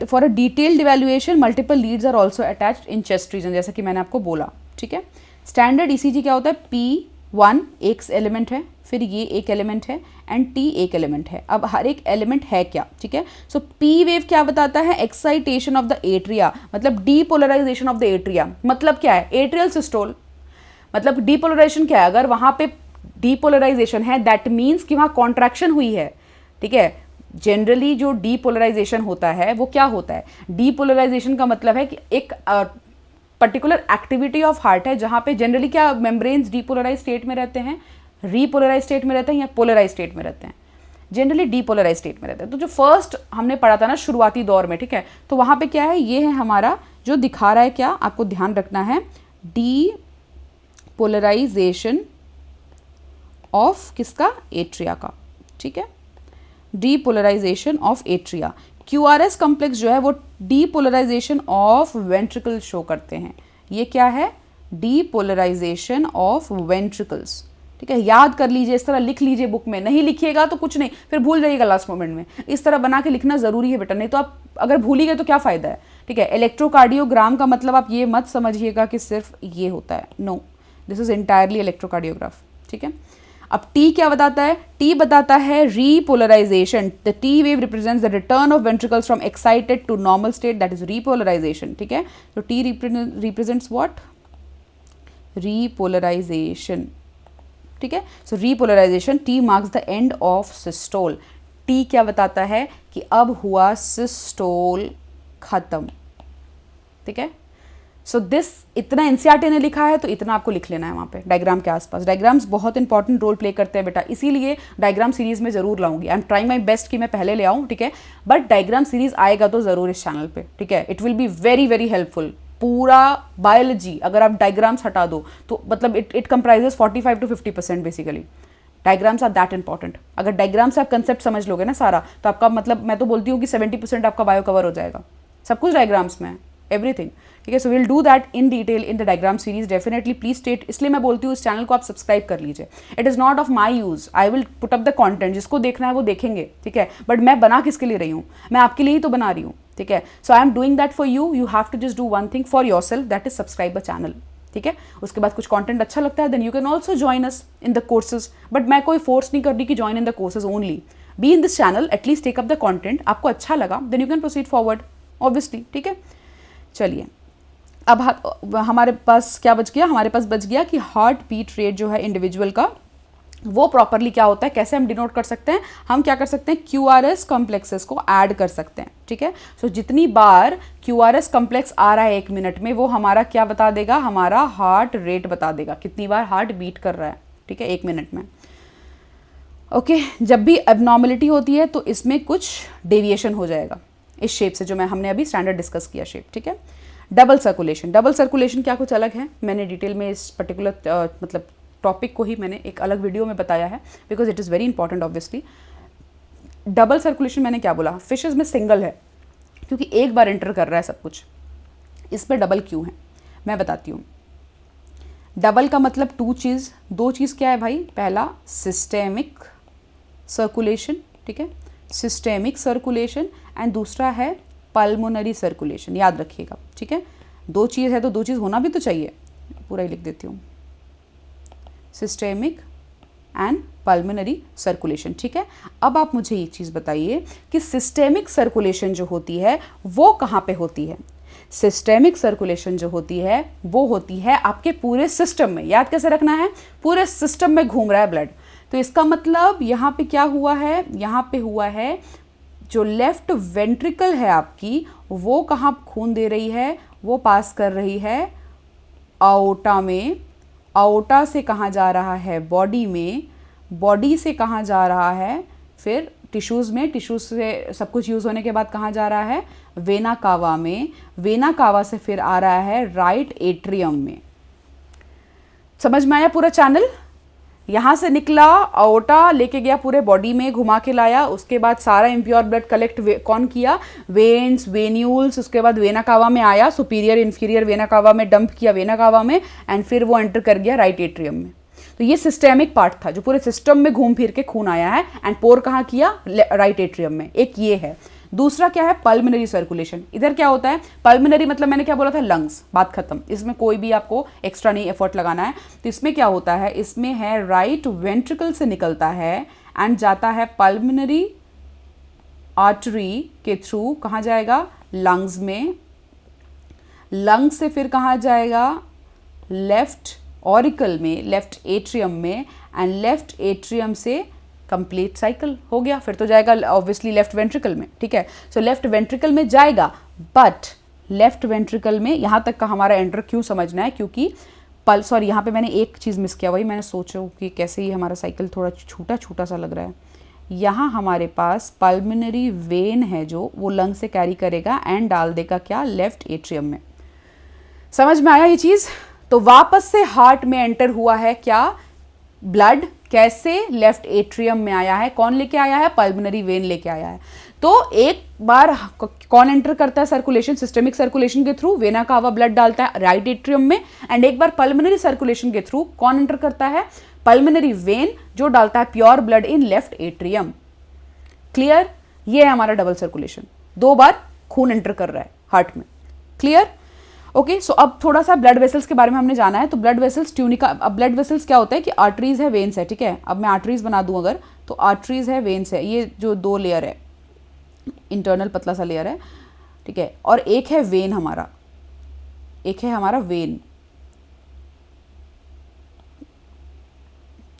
For a detailed evaluation multiple leads are also attached in chest region, जैसा कि मैंने आपको बोला, ठीक है। स्टैंडर्ड ECG क्या होता है, P1 एक एलिमेंट है, फिर ये एक एलिमेंट है एंड T एक एलिमेंट है। अब हर एक एलिमेंट है क्या, ठीक है। सो P वेव क्या बताता है, एक्साइटेशन ऑफ द एट्रिया, मतलब डीपोलराइजेशन ऑफ द एट्रिया। मतलब क्या है, एट्रियल सिस्टोल, मतलब डीपोलराइजेशन क्या है, अगर वहां पे डीपोलराइजेशन है दैट मीन्स कि वहां कॉन्ट्रैक्शन हुई है, ठीक है। जनरली जो डीपोलराइजेशन होता है वो क्या होता है, डीपोलराइजेशन का मतलब है कि एक पर्टिकुलर एक्टिविटी ऑफ हार्ट है जहां पे जनरली क्या मेम्ब्रेन्स डीपोलराइज स्टेट में रहते हैं, रीपोलराइज स्टेट में रहते हैं या पोलराइज स्टेट में रहते हैं, जनरली डीपोलराइज स्टेट में रहते हैं। तो जो फर्स्ट हमने पढ़ा था ना शुरुआती दौर में, ठीक है, तो वहां पे क्या है, ये है हमारा जो दिखा रहा है, क्या आपको ध्यान रखना है, डीपोलराइजेशन ऑफ किसका, एट्रिया का, ठीक है, depolarization of atria. QRS complex जो है वो डीपोलराइजेशन ऑफ वेंट्रिकल शो करते हैं। ये क्या है, डीपोलराइजेशन ऑफ वेंट्रिकल्स, ठीक है। याद कर लीजिए, इस तरह लिख लीजिए बुक में, नहीं लिखिएगा तो कुछ नहीं, फिर भूल जाइएगा लास्ट मोमेंट में। इस तरह बना के लिखना जरूरी है बेटा, नहीं तो आप अगर भूल ही गए तो क्या फायदा है, ठीक है। इलेक्ट्रोकार्डियोग्राम का मतलब आप ये मत समझिएगा कि सिर्फ ये होता है, no, this is entirely electrocardiograph, ठीक है। अब T क्या बताता है, T बताता है repolarisation. The T wave represents the return of ventricles from excited to normal state, that is repolarisation, ठीक है। तो T रिप्रेजेंट्स व्हाट, रीपोलराइजेशन, ठीक है। So repolarisation, T marks the end of systole. T क्या बताता है कि अब हुआ सिस्टोल खत्म, ठीक है। सो दिस इतना एनसीईआरटी ने लिखा है तो इतना आपको लिख लेना है वहाँ पे डायग्राम के आसपास। डायग्राम्स बहुत इंपॉर्टेंट रोल प्ले करते हैं बेटा, इसीलिए डायग्राम सीरीज में जरूर लाऊंगी। I am trying my best कि मैं पहले ले आऊँ, ठीक है, बट डायग्राम सीरीज आएगा तो जरूर इस चैनल पे, ठीक है। It will be very very helpful. पूरा बायोलॉजी अगर आप डायग्राम्स हटा दो तो मतलब it comprises 45 to 50% basically. Diagrams are that important. अगर डायग्राम से आप कंसेप्ट समझ लोगे ना सारा, तो आपका मतलब मैं तो बोलती हूँ कि 70% आपका बायो कवर हो जाएगा। सब कुछ डायग्राम्स में, एवरीथिंग, ठीक है। So will do that in detail in the diagram series, definitely please state. इसलिए मैं बोलती हूँ इस चैनल को आप सब्सक्राइब कर लीजिए। It is not of my use, I will put up the content, जिसको देखना है वो देखेंगे, ठीक है। बट मैं बना किसके लिए रही हूँ, मैं आपके लिए ही तो बना रही हूँ, ठीक है। So I am doing that for you, you have to just do one thing for yourself, that is subscribe a channel, ठीक है। उसके बाद कुछ कंटेंट अच्छा लगता है then you can also join us in the courses, but मैं कोई फोर्स नहीं कर रही कि join in the courses only, be in this channel, at least take up the content. आपको अच्छा लगा then you can proceed forward obviously, ठीक है। चलिए अब हमारे पास क्या बच गया, हमारे पास बच गया कि हार्ट बीट रेट जो है इंडिविजुअल का वो प्रॉपरली क्या होता है, कैसे हम डिनोट कर सकते हैं। हम क्या कर सकते हैं, QRS कॉम्प्लेक्सेस को ऐड कर सकते हैं, ठीक है। सो जितनी बार QRS कॉम्प्लेक्स आ रहा है 1 मिनट में, वो हमारा क्या बता देगा, हमारा हार्ट रेट बता देगा, कितनी बार हार्ट बीट कर रहा है, ठीक है, 1 मिनट में। ओके, जब भी एबनॉर्मलिटी होती है तो इसमें कुछ डेविएशन हो जाएगा इस शेप से, जो हमने अभी स्टैंडर्ड डिस्कस किया शेप, ठीक है। डबल सर्कुलेशन, डबल सर्कुलेशन क्या कुछ अलग है, मैंने डिटेल में इस पर्टिकुलर मतलब टॉपिक को ही मैंने एक अलग वीडियो में बताया है, because it is very important obviously. Double circulation मैंने क्या बोला, फिशेज में सिंगल है क्योंकि एक बार एंटर कर रहा है सब कुछ, इसमें डबल क्यों है मैं बताती हूँ। डबल का मतलब दो चीज़ क्या है भाई, पहला सिस्टेमिक सर्कुलेशन, ठीक है, सिस्टेमिक सर्कुलेशन, एंड दूसरा है पल्मोनरी सर्कुलेशन, याद रखिएगा, ठीक है। 2 चीज़ है तो 2 चीज़ होना भी तो चाहिए, पूरा ही लिख देती हूँ, सिस्टेमिक एंड पल्मोनरी सर्कुलेशन, ठीक है। अब आप मुझे एक चीज़ बताइए कि सिस्टेमिक सर्कुलेशन जो होती है वो कहाँ पे होती है। सिस्टेमिक सर्कुलेशन जो होती है वो होती है आपके पूरे सिस्टम में, याद कैसे रखना है, पूरे सिस्टम में घूम रहा है ब्लड। तो इसका मतलब यहाँ पे क्या हुआ है, यहाँ पे हुआ है जो लेफ्ट वेंट्रिकल है आपकी, वो कहाँ खून दे रही है, वो पास कर रही है आओटा में, आओटा से कहाँ जा रहा है, बॉडी में, बॉडी से कहाँ जा रहा है, फिर टिश्यूज़ में, टिश्यूज़ से सब कुछ यूज़ होने के बाद कहाँ जा रहा है, वेना कावा में, वेना कावा से फिर आ रहा है राइट एट्रियम में। समझ में आया पूरा चैनल। यहाँ से निकला, अओर्टा लेके गया पूरे बॉडी में, घुमा के लाया, उसके बाद सारा इम्प्योर ब्लड कलेक्ट कौन किया, वेन्स, वेन्यूल्स, उसके बाद वेना कावा में आया, सुपीरियर इन्फीरियर वेना कावा में डंप किया, वेना कावा में, एंड फिर वो एंटर कर गया राइट एट्रियम में। तो ये सिस्टेमिक पार्ट था जो पूरे सिस्टम में घूम फिर के खून आया है, एंड पोर कहाँ किया, राइट एट्रियम में। एक ये है। दूसरा क्या है, पल्मनरी सर्कुलेशन। इधर क्या होता है, पल्मनरी मतलब मैंने क्या बोला था, लंग्स, बात खत्म। इसमें कोई भी आपको एक्स्ट्रा नहीं एफर्ट लगाना है। तो इसमें क्या होता है, इसमें है राइट वेंट्रिकल से निकलता है एंड जाता है पल्मनरी आर्टरी के थ्रू, कहाँ जाएगा, लंग्स में। लंग्स से फिर कहाँ जाएगा, लेफ्ट ऑरिकल में, लेफ्ट एट्रियम में, एंड लेफ्ट एट्रियम से कंप्लीट साइकिल हो गया। फिर तो जाएगा ऑब्वियसली लेफ्ट वेंट्रिकल में, ठीक है। सो लेफ्ट वेंट्रिकल में जाएगा, बट लेफ्ट वेंट्रिकल में यहाँ तक का हमारा एंटर क्यों समझना है, क्योंकि सॉरी यहाँ पे मैंने एक चीज़ मिस किया, वही मैंने सोचा कि कैसे ही हमारा साइकिल थोड़ा छोटा छोटा सा लग रहा है। यहाँ हमारे पास पल्मनरी वेन है जो वो लंग से कैरी करेगा एंड डाल देगा क्या, लेफ्ट एट्रियम में। समझ में आया ये चीज़। तो वापस से हार्ट में एंटर हुआ है क्या, ब्लड, कैसे, लेफ्ट एट्रियम में आया है। कौन लेके आया है, पल्मनरी वेन लेके आया है। तो एक बार कौन एंटर करता है सर्कुलेशन, सिस्टमिक सर्कुलेशन के थ्रू, वेना कावा ब्लड डालता है राइट एट्रियम में, एंड एक बार पल्मनरी सर्कुलेशन के थ्रू कौन एंटर करता है, पल्मनरी वेन, जो डालता है pure blood in left atrium. Clear, ये है हमारा डबल सर्कुलेशन, 2 बार खून एंटर कर रहा है हार्ट में। Clear, okay. सो अब थोड़ा सा ब्लड वेसल्स के बारे में हमने जाना है। तो ब्लड वेसल्स, ट्यूनिका, अब ब्लड वेसल्स क्या होता है कि आर्टरीज है, वेन्स है, ठीक है। अब मैं आर्टरीज बना दूं अगर, तो आर्टरीज है, वेन्स है, ये जो 2 लेयर है, इंटरनल पतला सा लेयर है, ठीक है, और एक है वेन हमारा, एक है हमारा वेन,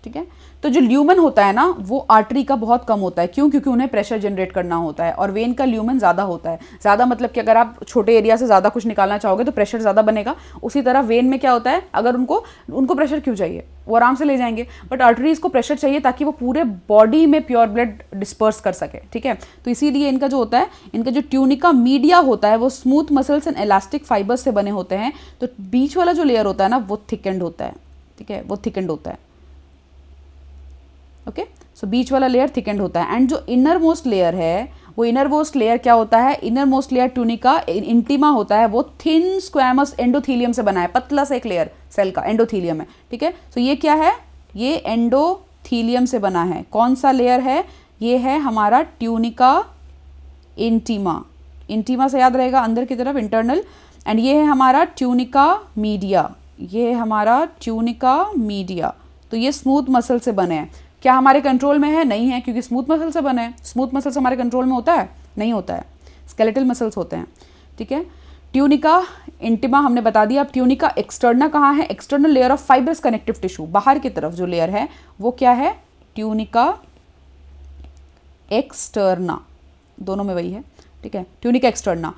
ठीक है। तो जो ल्यूमन होता है ना, वो आर्टरी का बहुत कम होता है। क्यों, क्योंकि उन्हें प्रेशर जनरेट करना होता है, और वेन का ल्यूमन ज़्यादा होता है। ज़्यादा मतलब कि अगर आप छोटे एरिया से ज़्यादा कुछ निकालना चाहोगे तो प्रेशर ज़्यादा बनेगा। उसी तरह वेन में क्या होता है, अगर उनको प्रेशर क्यों चाहिए, वो आराम से ले जाएंगे, बट आर्टरीज को प्रेशर चाहिए ताकि वो पूरे बॉडी में प्योर ब्लड डिस्पर्स कर सके, ठीक है। तो इसीलिए इनका जो होता है, इनका जो ट्यूनिका मीडिया होता है, वो smooth muscles and elastic fibres से बने होते हैं। तो बीच वाला जो लेयर होता है ना, वो थिकेंड होता है, ठीक है, वो थिकेंड होता है। ओके, सो बीच वाला लेयर थिकेंड होता है, एंड जो इनर मोस्ट लेयर है, वो इनर मोस्ट लेयर क्या होता है, inner most layer tunica intima होता है, वो थिन स्क्वैमस एंडोथीलियम से बना है, पतला सा एक लेयर सेल का एंडोथीलियम है, ठीक है। सो ये क्या है, ये एंडोथीलियम से बना है। कौन सा लेयर है, ये है हमारा ट्यूनिका इंटीमा, इंटीमा से याद रहेगा अंदर की तरफ इंटरनल, एंड ये है हमारा ट्यूनिका मीडिया, ये है हमारा ट्यूनिका मीडिया। तो ये स्मूथ मसल से बने हैं। क्या हमारे कंट्रोल में है, नहीं है, क्योंकि स्मूथ मसल से बने हैं। स्मूथ मसल्स हमारे कंट्रोल में होता है, नहीं होता है, स्केलेटल मसल्स होते हैं, ठीक है। ट्यूनिका इंटिमा हमने बता दिया। अब ट्यूनिका एक्सटर्ना कहाँ है, external layer of fibrous connective tissue, बाहर की तरफ जो लेयर है वो क्या है, ट्यूनिका एक्सटर्ना, दोनों में वही है, ठीक है, ट्यूनिका एक्सटर्ना।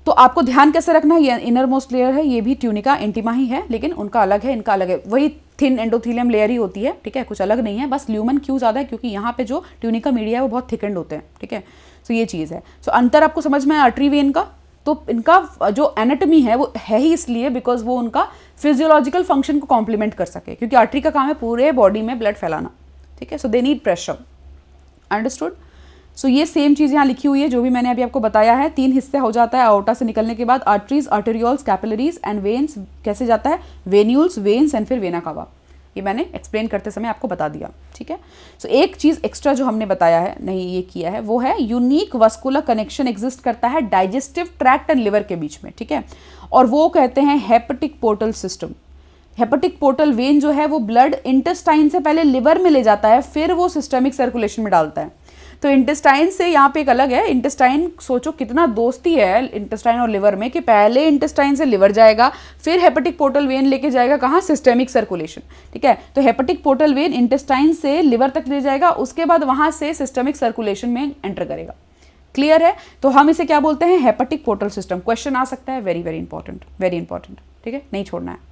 तो आपको ध्यान कैसे रखना है, ये इनर मोस्ट लेयर है, ये भी ट्यूनिका इंटिमा ही है, लेकिन उनका अलग है, इनका अलग है, वही थिन एंडोथीलियम लेयर ही होती है, ठीक है, कुछ अलग नहीं है। बस ल्यूमन क्यों ज़्यादा है, क्योंकि यहाँ पे जो ट्यूनिका मीडिया है वो बहुत थिकेंड होते हैं, ठीक है। सो ये चीज़ है। सो अंतर आपको समझ में आया आर्टरी वेन का। तो इनका जो एनाटॉमी है वो है ही इसलिए बिकॉज वो उनका फिजियोलॉजिकल फंक्शन को कॉम्प्लीमेंट कर सके, क्योंकि आर्टरी का काम है पूरे बॉडी में ब्लड फैलाना, ठीक है। So they need pressure, understood. सो ये सेम चीज़ यहाँ लिखी हुई है जो भी मैंने अभी आपको बताया है। 3 हिस्से हो जाता है अओर्टा से निकलने के बाद, arteries, arterioles, capillaries and veins. कैसे जाता है, वेन्यूल्स, वेन्स एंड फिर वेना कावा। ये मैंने एक्सप्लेन करते समय आपको बता दिया, ठीक है। सो एक चीज़ एक्स्ट्रा जो हमने बताया है, नहीं ये किया है, वो है यूनिक वस्कुलर कनेक्शन एग्जिस्ट करता है डाइजेस्टिव ट्रैक्ट एंड लिवर के बीच में, ठीक है। और वो कहते हैं hepatic portal system. Hepatic portal vein जो है वो ब्लड इंटेस्टाइन से पहले लिवर में ले जाता है, फिर वो सिस्टमिक सर्कुलेशन में डालता है। तो इंटेस्टाइन से यहाँ पे एक अलग है, इंटेस्टाइन सोचो कितना दोस्ती है इंटेस्टाइन और लिवर में, कि पहले इंटेस्टाइन से लिवर जाएगा, फिर हेपेटिक पोर्टल वेन लेके जाएगा कहाँ, सिस्टेमिक सर्कुलेशन, ठीक है। तो हेपेटिक पोर्टल वेन इंटेस्टाइन से लिवर तक ले जाएगा, उसके बाद वहाँ से सिस्टेमिक सर्कुलेशन में एंटर करेगा। क्लियर है। तो हम इसे क्या बोलते हैं, हेपेटिक पोर्टल सिस्टम। क्वेश्चन आ सकता है, very very important, very important, ठीक है, नहीं छोड़ना है।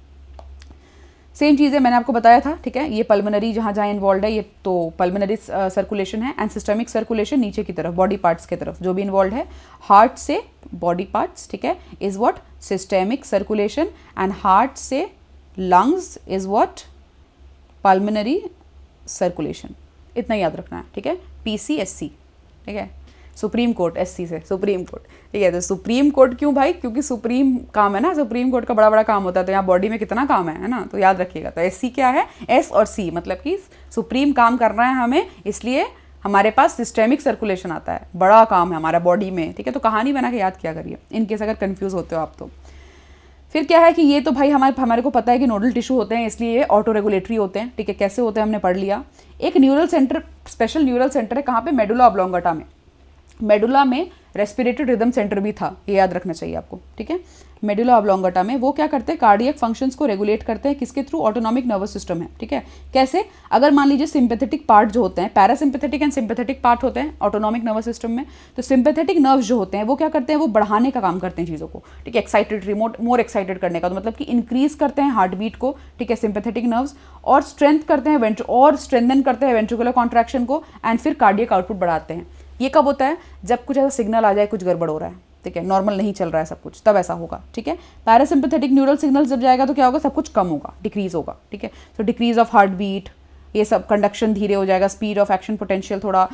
सेम चीज़ है, मैंने आपको बताया था, ठीक है। ये पल्मनरी जहाँ जहाँ इन्वॉल्व है, ये तो पल्मनरी सर्कुलेशन है, एंड सिस्टमिक सर्कुलेशन नीचे की तरफ बॉडी पार्ट्स की तरफ जो भी इन्वॉल्व है, हार्ट से बॉडी पार्ट्स, ठीक है, is what systemic circulation, and heart से lungs is what pulmonary circulation, इतना याद रखना है, ठीक है। PCSC, ठीक है, सुप्रीम कोर्ट, SC से सुप्रीम कोर्ट, ठीक है। तो सुप्रीम कोर्ट क्यों भाई? क्योंकि सुप्रीम काम है ना, सुप्रीम कोर्ट का बड़ा बड़ा काम होता है, तो यहाँ बॉडी में कितना काम है ना, तो याद रखिएगा। तो SC क्या है? S और C, मतलब कि सुप्रीम काम करना है हमें, इसलिए हमारे पास सिस्टेमिक सर्कुलेशन आता है, बड़ा काम है हमारा बॉडी में, ठीक है। तो कहानी बना के याद किया करिए, इनकेस अगर कंफ्यूज होते हो आप तो। फिर क्या है कि ये तो भाई हमारे को पता है कि नोडल टिश्यू होते हैं, इसलिए ये ऑटो रेगुलेटरी होते हैं, ठीक है। कैसे होते हैं हमने पढ़ लिया। एक neural centre, special neural centre है, कहाँ पे? मेडुला ऑब्लोंगेटा में। मेडुला में रेस्पिरेटरी रिदम सेंटर भी था, ये याद रखना चाहिए आपको, ठीक है। मेडुला ऑब्लोंगेटा में वो क्या करते हैं? कार्डियक फंक्शंस को रेगुलेट करते हैं, किसके थ्रू? ऑटोनॉमिक नर्वस सिस्टम है, ठीक है। कैसे? अगर मान लीजिए सिंपैथेटिक पार्ट जो होते हैं, पैरासिम्पैथेटिक एंड सिंपैथेटिक पार्ट होते हैं ऑटोनॉमिक नर्वस सिस्टम में, तो सिंपैथेटिक नर्व्स जो होते हैं वो क्या करते हैं? वो बढ़ाने का काम करते हैं चीज़ों को, ठीक है। एक्साइटेड, रिमोट, मोर एक्साइटेड करने का, तो मतलब कि इंक्रीज करते हैं हार्ट बीट को, ठीक है, सिंपैथेटिक नर्व्स, और स्ट्रेंथ करते हैं और स्ट्रेंथन करते हैं वेंट्रिकुलर कॉन्ट्रैक्शन को, एंड फिर कार्डियक आउटपुट बढ़ाते हैं। ये कब होता है? जब कुछ ऐसा सिग्नल आ जाए, कुछ गड़बड़ हो रहा है, ठीक है, नॉर्मल नहीं चल रहा है सब कुछ, तब ऐसा होगा, ठीक है। पैरासिम्पैथेटिक न्यूरल सिग्नल जब जाएगा तो क्या होगा? सब कुछ कम होगा, डिक्रीज होगा, ठीक है। तो डिक्रीज ऑफ हार्ट बीट, ये सब, कंडक्शन धीरे हो जाएगा, स्पीड ऑफ एक्शन पोटेंशियल थोड़ा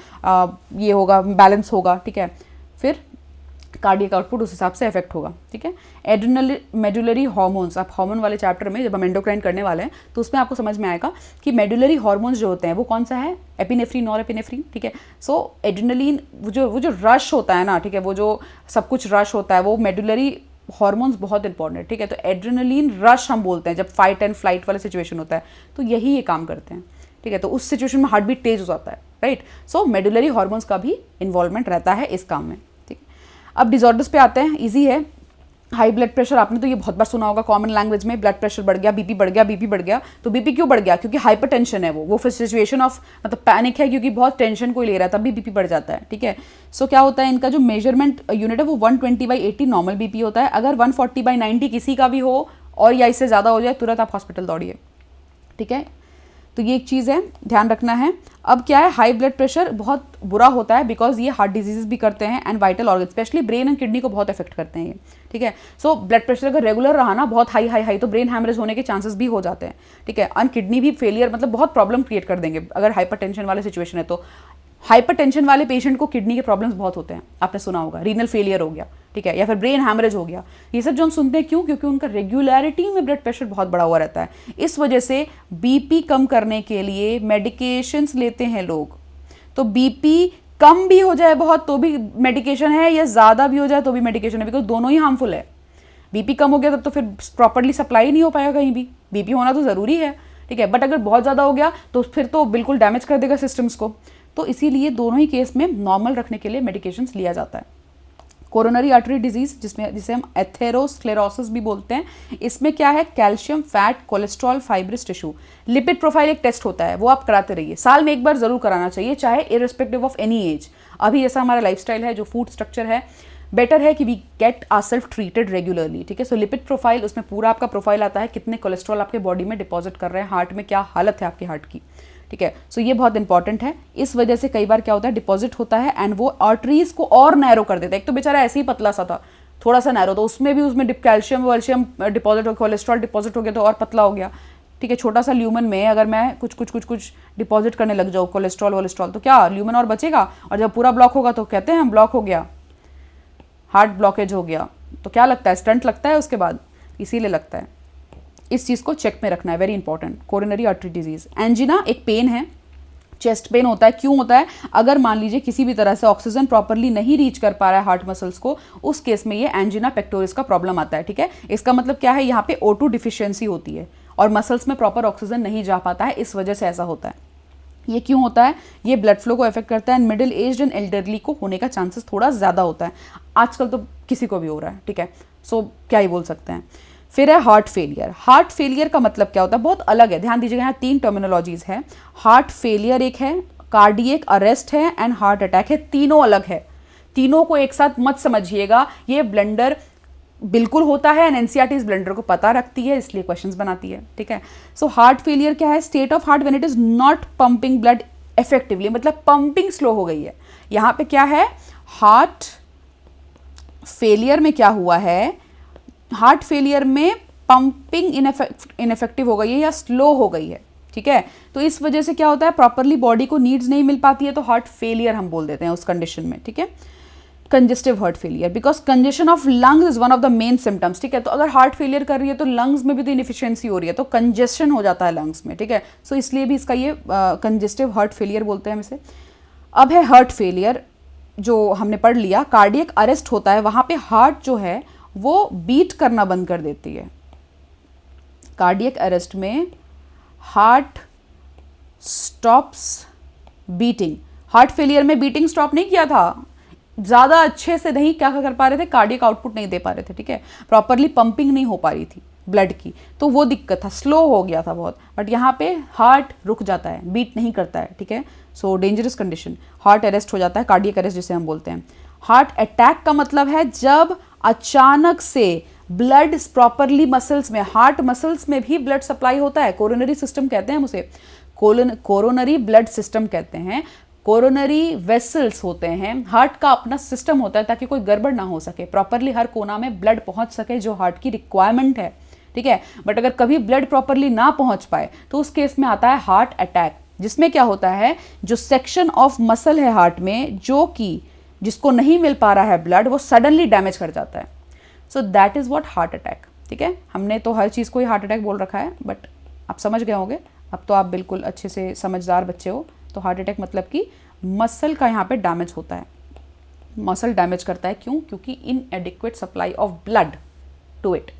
ये होगा, बैलेंस होगा, ठीक है। फिर कार्डियक आउटपुट उस हिसाब से इफेक्ट होगा, ठीक है। एड्रेनल मेडुलरी हार्मोन्स, आप हार्मोन वाले चैप्टर में जब हम एंडोक्राइन करने वाले हैं तो उसमें आपको समझ में आएगा कि मेडुलरी हार्मोन्स जो होते हैं वो कौन सा है? एपिनेफ्रीन, नॉर एपिनेफ्रीन, ठीक है। सो एड्रेनलिन, वो जो रश होता है ना, ठीक है, वो जो सब कुछ रश होता है, वो मेडुलरी हार्मोन्स बहुत इंपॉर्टेंट है, ठीक है। तो एड्रेनलिन रश हम बोलते हैं जब फाइट एंड फ्लाइट वाला सिचुएशन होता है, तो यही ये काम करते हैं, ठीक है। तो उस सिचुएशन में हार्ट बीट तेज हो जाता है, राइट। सो मेडुलरी हार्मोन्स का भी इन्वॉल्वमेंट रहता है इस काम में, ठीक है। अब डिसऑर्डर्स पे आते हैं, इजी है। हाई ब्लड प्रेशर, आपने तो ये बहुत बार सुना होगा कॉमन लैंग्वेज में, ब्लड प्रेशर बढ़ गया, बीपी बढ़ गया, बीपी बढ़ गया। तो बीपी क्यों बढ़ गया? क्योंकि हाइपरटेंशन है, वो फिर सिचुएशन ऑफ मतलब पैनिक है, क्योंकि बहुत टेंशन कोई ले रहा है, तब भी बीपी बढ़ जाता है, ठीक है। सो क्या होता है, इनका जो मेजरमेंट यूनिट है वो 120/80 नॉर्मल बीपी होता है। अगर 140/90 किसी का भी हो और या इससे ज़्यादा हो जाए, तुरंत आप हॉस्पिटल दौड़िए, ठीक है। तो ये एक चीज़ है, ध्यान रखना है। अब क्या है, हाई ब्लड प्रेशर बहुत बुरा होता है बिकॉज ये हार्ट डिजीजेस भी करते हैं and vital organ, specially brain and kidney को बहुत अफेक्ट करते हैं ये, ठीक है। सो ब्लड प्रेशर अगर रेगुलर रहा ना, बहुत हाई हाई हाई, तो ब्रेन हैमरेज होने के चांसेस भी हो जाते हैं, ठीक है। एंड किडनी भी फेलियर, मतलब बहुत प्रॉब्लम क्रिएट कर देंगे अगर हाइपरटेंशन वाले सिचुएशन है तो। हाइपरटेंशन वाले पेशेंट को किडनी के प्रॉब्लम्स बहुत होते हैं, आपने सुना होगा, रीनल फेलियर हो गया, ठीक है, या फिर ब्रेन हैमरेज हो गया। ये सब जो हम सुनते हैं, क्यों? क्योंकि उनका रेगुलरिटी में ब्लड प्रेशर बहुत बड़ा हुआ रहता है। इस वजह से बीपी कम करने के लिए मेडिकेशंस लेते हैं लोग। तो बीपी कम भी हो जाए बहुत तो भी मेडिकेशन है, या ज़्यादा भी हो जाए तो भी मेडिकेशन है, बिकॉज दोनों ही हार्मफुल है। बीपी कम हो गया तब तो फिर प्रॉपरली सप्लाई नहीं हो पाएगा कहीं भी, बीपी होना तो ज़रूरी है, ठीक है। बट अगर बहुत ज़्यादा हो गया तो फिर तो बिल्कुल डैमेज कर देगा सिस्टम्स को। तो इसीलिए दोनों ही केस में नॉर्मल रखने के लिए मेडिकेशंस लिया जाता है। कोरोनरी आर्टरी डिजीज, जिसे हम एथेरोस्क्लेरोसिस भी बोलते हैं, इसमें क्या है, calcium, fat, cholesterol, fibrous tissue, lipid profile एक टेस्ट होता है, वो आप कराते रहिए, साल में एक बार जरूर कराना चाहिए, चाहे इररिस्पेक्टिव ऑफ एनी एज। अभी जैसा हमारा लाइफस्टाइल है, जो फूड स्ट्रक्चर है, बेटर है कि we get our self treated regularly, ठीक है। सो लिपिड प्रोफाइल, उसमें पूरा आपका प्रोफाइल आता है, कितने कोलेस्ट्रॉल आपके बॉडी में डिपॉजिट कर रहे हैं, हार्ट में क्या हालत है आपके हार्ट की, ठीक है। सो ये बहुत इंपॉर्टेंट है। इस वजह से कई बार क्या होता है, डिपॉजिट होता है एंड वो आर्टरीज को और नैरो कर देता है। एक तो बेचारा ऐसे ही पतला सा था, थोड़ा सा नैरो, तो उसमें कैल्शियम वैल्शियम डिपॉजिट हो, कोलेस्ट्रॉल डिपॉजिट हो गया तो और पतला हो गया, ठीक है। छोटा सा ल्यूमन में अगर मैं कुछ डिपॉजिट करने लग जाऊँ कोलेस्ट्रॉल, तो क्या ल्यूमन और बचेगा? और जब पूरा ब्लॉक होगा तो कहते हैं हम ब्लॉक हो गया, हार्ट ब्लॉकेज हो गया, तो क्या लगता है, स्टंट लगता है उसके बाद, इसीलिए लगता है। इस चीज़ को चेक में रखना है, very important. Coronary artery disease, angina एक पेन है, चेस्ट पेन होता है। क्यों होता है? अगर मान लीजिए किसी भी तरह से ऑक्सीजन प्रॉपरली नहीं रीच कर पा रहा है हार्ट मसल्स को, उस केस में ये एंजिना पेक्टोरिस का प्रॉब्लम आता है, ठीक है। इसका मतलब क्या है, यहाँ पे O2 डिफिशियंसी होती है और मसल्स में प्रॉपर ऑक्सीजन नहीं जा पाता है, इस वजह से ऐसा होता है। ये क्यों होता है? ये ब्लड फ्लो को इफेक्ट करता है and middle age and elderly को होने का चांसेस थोड़ा ज़्यादा होता है। आजकल तो किसी को भी हो रहा है, ठीक है। सो क्या ही बोल सकते हैं। फिर है हार्ट फेलियर। हार्ट फेलियर का मतलब क्या होता है, बहुत अलग है, ध्यान दीजिएगा, यहाँ 3 टर्मिनोलॉजीज है। हार्ट फेलियर एक है, कार्डियक अरेस्ट है एंड हार्ट अटैक है, तीनों अलग है। तीनों को एक साथ मत समझिएगा, ये ब्लंडर बिल्कुल होता है एंड एनसीईआरटी इस ब्लंडर को पता रखती है, इसलिए क्वेश्चंस बनाती है, ठीक है। सो हार्ट फेलियर क्या है, state of heart when it is not pumping blood effectively, मतलब पंपिंग स्लो हो गई है। यहाँ पे क्या है, हार्ट फेलियर में क्या हुआ है, हार्ट फेलियर में पंपिंग इनफेक्टिव हो गई है या स्लो हो गई है, ठीक है। तो इस वजह से क्या होता है, प्रॉपरली बॉडी को नीड्स नहीं मिल पाती है, तो हार्ट फेलियर हम बोल देते हैं उस कंडीशन में, ठीक है। Congestive heart failure, because congestion of lungs is one of the main symptoms, ठीक है। तो अगर हार्ट फेलियर कर रही है तो लंग्स में भी तो इनएफिशिएंसी हो रही है, तो कंजेशन हो जाता है लंग्स में, ठीक है। सो इसलिए भी इसका ये कंजेस्टिव हार्ट फेलियर बोलते हैं हम इसे। अब है हार्ट फेलियर, जो हमने पढ़ लिया, कार्डियक अरेस्ट होता है, वहाँ पे हार्ट जो है वो बीट करना बंद कर देती है। कार्डियक अरेस्ट में heart stops beating. Heart failure में बीटिंग स्टॉप नहीं किया था, ज़्यादा अच्छे से नहीं क्या कर पा रहे थे, कार्डियक आउटपुट नहीं दे पा रहे थे, ठीक है। प्रॉपरली पंपिंग नहीं हो पा रही थी ब्लड की, तो वो दिक्कत था, स्लो हो गया था बहुत। बट यहाँ पे हार्ट रुक जाता है, बीट नहीं करता है, ठीक है। So dangerous condition, heart arrest हो जाता है, कार्डियक अरेस्ट जिसे हम बोलते हैं। हार्ट अटैक का मतलब है जब अचानक से ब्लड प्रॉपरली मसल्स में, हार्ट मसल्स में भी ब्लड सप्लाई होता है, कोरोनरी सिस्टम कहते हैं हम उसे, कोरोनरी ब्लड सिस्टम कहते हैं। कोरोनरी वेसल्स होते हैं, हार्ट का अपना सिस्टम होता है ताकि कोई गड़बड़ ना हो सके, प्रॉपरली हर कोना में ब्लड पहुंच सके जो हार्ट की रिक्वायरमेंट है, ठीक है। बट अगर कभी ब्लड प्रॉपरली ना पहुंच पाए तो उस केस में आता है हार्ट अटैक, जिसमें क्या होता है, जो सेक्शन ऑफ मसल है हार्ट में जो कि जिसको नहीं मिल पा रहा है ब्लड, वो सडनली डैमेज कर जाता है। So that is what heart attack, ठीक है। हमने तो हर चीज़ को ही हार्ट अटैक बोल रखा है, बट आप समझ गए होंगे, अब तो आप बिल्कुल अच्छे से समझदार बच्चे हो। तो हार्ट अटैक मतलब कि मसल का यहाँ पे डैमेज होता है, मसल डैमेज करता है, क्यों, क्योंकि inadequate supply of blood to it,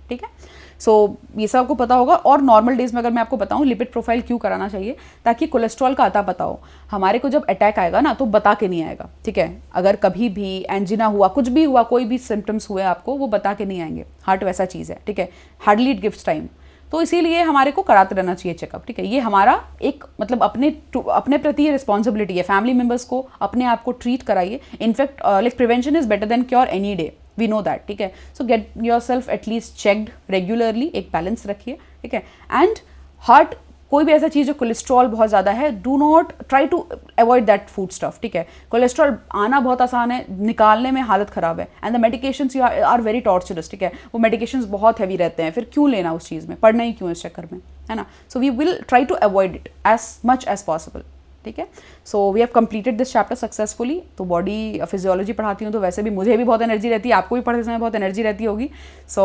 ठीक है। सो ये सब आपको पता होगा। और नॉर्मल डेज में अगर मैं आपको बताऊं लिपिड प्रोफाइल क्यों कराना चाहिए, ताकि कोलेस्ट्रॉल का अता पता हो। हमारे को जब अटैक आएगा ना तो बता के नहीं आएगा, ठीक है। अगर कभी भी एंजिना हुआ, कुछ भी हुआ, कोई भी सिम्टम्स हुए आपको, वो बता के नहीं आएंगे। हार्ट वैसा चीज़ है, ठीक है, हार्डली इट गिव्स टाइम। तो इसीलिए हमारे को कराते रहना चाहिए चेकअप, ठीक है। ये हमारा एक मतलब अपने प्रति ये रिस्पॉन्सिबिलिटी है। फैमिली मेम्बर्स को अपने आप को ट्रीट कराइए। In fact like prevention is better than cure any day, we know that, ठीक है। So get your self at least checked regularly, एक बैलेंस रखिए, ठीक है। एंड हार्ट, कोई भी ऐसा चीज़ जो कोलेस्ट्रॉल बहुत ज़्यादा है, do not try to avoid that food stuff, ठीक है। कोलेस्ट्रॉल आना बहुत आसान है, निकालने में हालत ख़राब है। And the medications you are very torturous, ठीक है। वो मेडिकेशंस बहुत हैवी रहते हैं, फिर क्यों लेना उस चीज़ में, पढ़ना ही क्यों इस चक्कर में, है ना। So we will try to avoid it as much as possible, ठीक है। So we have completed this chapter successfully. तो बॉडी फिजियोलॉजी पढ़ाती हूँ तो वैसे भी मुझे भी बहुत एनर्जी रहती है, आपको भी पढ़ते समय बहुत एनर्जी रहती होगी। So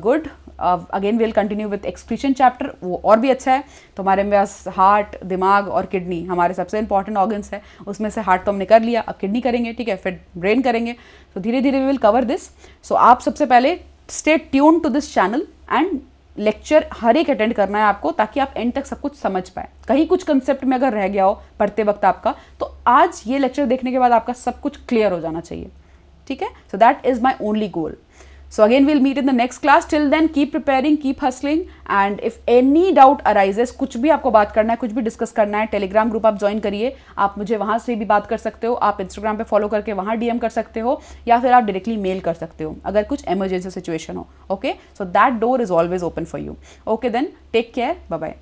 good, again will continue with excretion chapter, वो और भी अच्छा है। तो हमारे पास हार्ट, दिमाग और किडनी हमारे सबसे इंपॉर्टेंट ऑर्गन्स है। उसमें से हार्ट तो हमने कर लिया, अब किडनी करेंगे, ठीक है, फिर ब्रेन करेंगे। तो धीरे धीरे we will cover this. So आप सबसे पहले stay tune to this channel and lecture हर एक अटेंड करना है आपको, ताकि आप एंड तक सब कुछ समझ पाए। कहीं कुछ कंसेप्ट में अगर रह गया हो पढ़ते वक्त आपका, तो आज ये लेक्चर देखने के बाद आपका सब कुछ क्लियर हो जाना चाहिए, ठीक है। So that is my only goal. So again we'll meet in the next class. Till then keep preparing, keep hustling, and if any doubt arises, कुछ भी आपको बात करना है, कुछ भी डिस्कस करना है, टेलीग्राम ग्रुप आप ज्वाइन करिए। आप मुझे वहाँ से भी बात कर सकते हो, आप इंस्टाग्राम पे फॉलो करके वहाँ डीएम कर सकते हो, या फिर आप डायरेक्टली मेल कर सकते हो अगर कुछ इमरजेंसी सिचुएशन हो, okay. So that door is always open for you, okay. Then take care, bye bye.